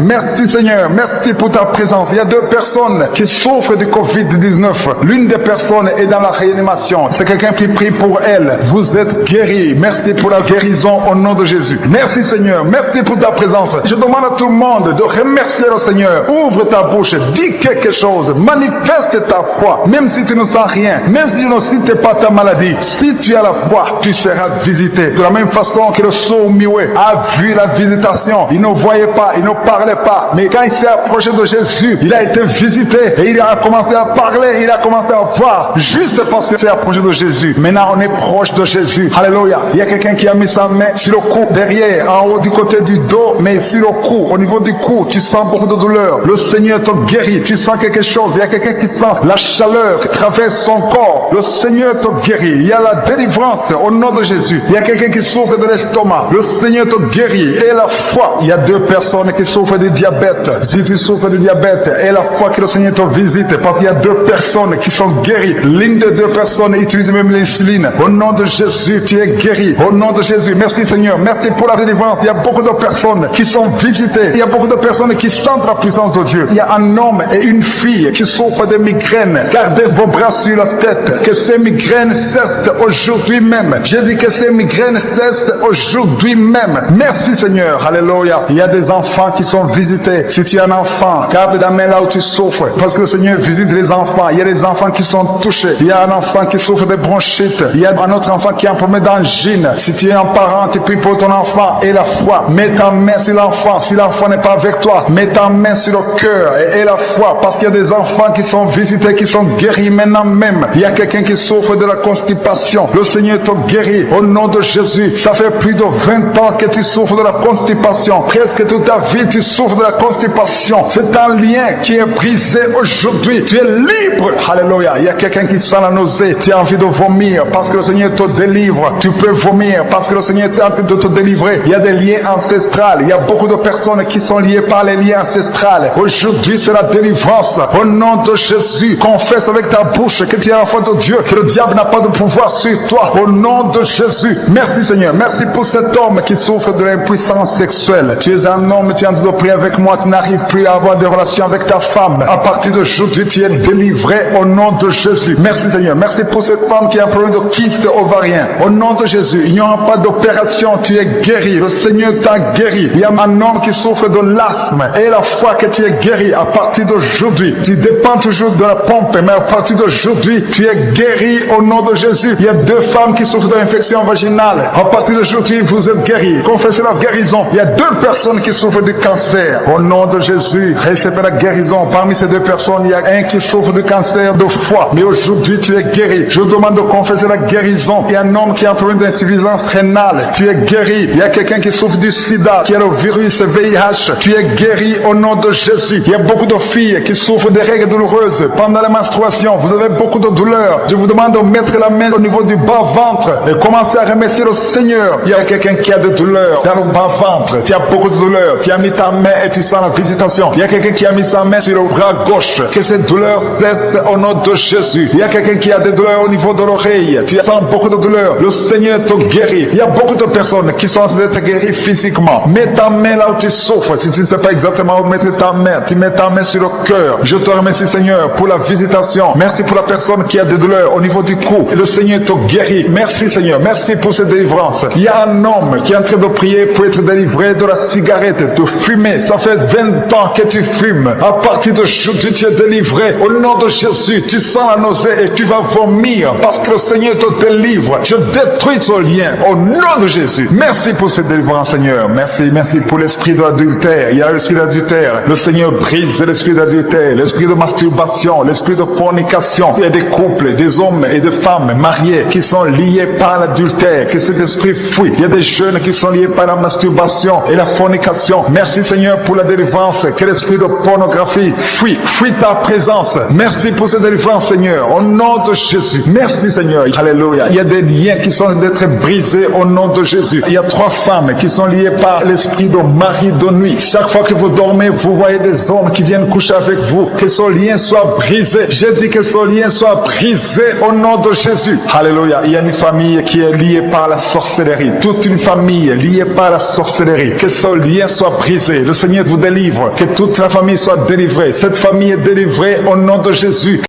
Merci Seigneur. Merci pour ta présence. Il y a 2 personnes qui souffrent du Covid-19. L'une des personnes est dans la réanimation. C'est quelqu'un qui prie pour elle. Vous êtes guéris. Merci pour la guérison au nom de Jésus. Merci Seigneur. Merci pour ta présence. Je demande à tout le monde de remercier le Seigneur. Ouvre ta bouche. Dis quelque chose. Manifeste ta foi. Même si tu ne sens rien. Même si tu ne cites pas ta maladie. Si tu as la foi, tu seras visité. De la même façon que le sourd muet a vu la visitation. Il ne voyait pas. Il ne parlait pas. Mais quand il s'est approché de Jésus, il a été visité. Et il a commencé à parler. Il a commencé à voir. Juste parce qu'il s'est approché de Jésus. Maintenant, on est proche de Jésus. Alléluia. Il y a quelqu'un qui a mis sa main sur le cou, derrière, en haut du côté du dos, mais sur le cou, au niveau du cou, tu sens beaucoup de douleur. Le Seigneur te guérit. Tu sens quelque chose. Il y a quelqu'un qui sent la chaleur qui traverse son corps. Le Seigneur te guérit. Il y a la délivrance au nom de Jésus. Il y a quelqu'un qui souffre de l'estomac. Le Seigneur te guérit. Et la foi. Il y a 2 personnes qui souffrent de diabète. Si tu souffres de diabète, et la foi que le Seigneur te visite, parce qu'il y a 2 personnes qui sont guéries. L'une des 2 personnes utilise même l'insuline. Au nom de Jésus, tu es guéri. Au nom de Jésus. Merci Seigneur. Merci pour la délivrance. Il y a beaucoup de personnes qui sont visitées. Il y a beaucoup de personnes qui sentent la puissance de Dieu. Il y a un homme et une fille qui souffrent de migraines. Gardez vos bras sur la tête. Que ces migraines cessent aujourd'hui même. J'ai dit que ces migraines cessent aujourd'hui même. Merci Seigneur. Alléluia. Il y a des enfants qui sont visités. Si tu es un enfant, garde ta main là où tu souffres. Parce que le Seigneur visite les enfants. Il y a des enfants qui sont touchés. Il y a un enfant qui souffre de bronchite. Il y a un autre enfant qui a un problème d'angine. Si tu es un parent, tu pries pour ton enfant et la foi. Mets ta main sur l'enfant. Si l'enfant n'est pas avec toi, mets ta main sur le cœur et la foi. Parce qu'il y a des enfants qui sont visités, qui sont guéris maintenant même. Il y a quelqu'un qui souffre de la constipation. Le Seigneur te guérit au nom de Jésus. Ça fait plus de 20 ans que tu souffres de la constipation. Presque toute ta vie, tu souffres de la constipation. C'est un lien qui est brisé aujourd'hui. Tu es libre. Alléluia. Il y a quelqu'un qui sent la nausée. Tu as envie de vomir parce que le Seigneur te délivre. Tu peux vomir parce que le Seigneur est en train de te délivrer. Il y a des liens ancestrales. Il y a beaucoup de personnes qui sont liées par les liens ancestrales. Aujourd'hui, c'est la délivrance. Au nom de Jésus, confesse avec ta bouche que tu es l'enfant de Dieu, que le diable n'a pas de pouvoir sur toi. Au nom de Jésus. Merci Seigneur. Merci pour cet homme qui souffre de l'impuissance sexuelle. Tu es un homme, tu es en train de prier avec moi. Tu n'arrives plus à avoir des relations avec ta femme. À partir d'aujourd'hui, tu es délivré au nom de Jésus. Merci Seigneur. Merci pour cette femme qui a un problème de kyste ovarien. Au nom de Jésus, il n'y aura pas d'opération. Tu es guéri. Le Seigneur t'a guéri. Il y a un homme qui souffre de l'asthme. Et la foi que tu es guéri à partir d'aujourd'hui. Tu dépends toujours de la pompe, mais à partir d'aujourd'hui, tu es guéri au nom de Jésus. Il y a 2 femmes qui souffrent d'infection vaginale. À partir d'aujourd'hui, vous êtes guéris. Confessez la guérison. Il y a 2 personnes qui souffrent du cancer. Au nom de Jésus, recevez la guérison. Parmi ces 2 personnes, il y a un qui souffre du cancer de foie. Mais aujourd'hui, tu es guéri. Je vous demande de confesser la guérison. Il y a un homme qui a un problème d'insuffisance rénale. Tu es guéri. Il y a quelqu'un qui souffre du sida, qui a le virus VIH. Tu es guéri au nom de Jésus. Il y a beaucoup de filles qui souffrent des règles douloureuses pendant la menstruation. Vous avez beaucoup de douleurs. Je vous demande de mettre la main au niveau du bas-ventre et commencer à remercier le Seigneur. Il y a quelqu'un qui a de douleurs dans le bas-ventre. Tu as beaucoup de douleurs. Tu as mis ta main et tu sens la visitation. Il y a quelqu'un qui a mis sa main sur le bras gauche. Que cette douleur cesse au nom de Jésus. Il y a quelqu'un qui a des douleurs au niveau de l'oreille. Tu sens beaucoup de douleurs. Le Seigneur te guérit. Il y a beaucoup de personnes qui sont en train d'être guéries physiquement. Mets ta main là où tu souffres. Si tu ne sais pas exactement où mettre ta main, tu mets ta main sur le cœur. Je te remercie Seigneur pour la visitation. Merci pour la personne qui a des douleurs au niveau du cou. Et le Seigneur te guérit. Merci Seigneur. Merci pour cette délivrance. Il y a un homme qui est en train de prier pour être délivré de la cigarette, de fumer. Ça fait 20 ans que tu fumes. À partir d'aujourd'hui, tu es délivré. Au nom de Jésus, tu sens la nausée et tu vas vomir. dormir parce que le Seigneur te délivre. Je détruis ce lien au nom de Jésus. Merci pour cette délivrance, Seigneur. Merci pour l'esprit de l'adultère. Il y a l'esprit d'adultère. Le Seigneur brise l'esprit d'adultère, l'esprit de masturbation, l'esprit de fornication. Il y a des couples, des hommes et des femmes mariés qui sont liés par l'adultère, que cet esprit fuit. Il y a des jeunes qui sont liés par la masturbation et la fornication. Merci, Seigneur, pour la délivrance. Que l'esprit de pornographie fuit ta présence. Merci pour cette délivrance, Seigneur, au nom de Jésus. Merci, Seigneur. Alléluia. Il y a des liens qui sont d'être brisés au nom de Jésus. Il y a 3 femmes qui sont liées par l'esprit de mari de nuit. Chaque fois que vous dormez, vous voyez des hommes qui viennent coucher avec vous. Que ce lien soit brisé. J'ai dit que ce lien soit brisé au nom de Jésus. Alléluia. Il y a une famille qui est liée par la sorcellerie. Toute une famille liée par la sorcellerie. Que ce lien soit brisé. Le Seigneur vous délivre. Que toute la famille soit délivrée. Cette famille est délivrée au nom de Jésus.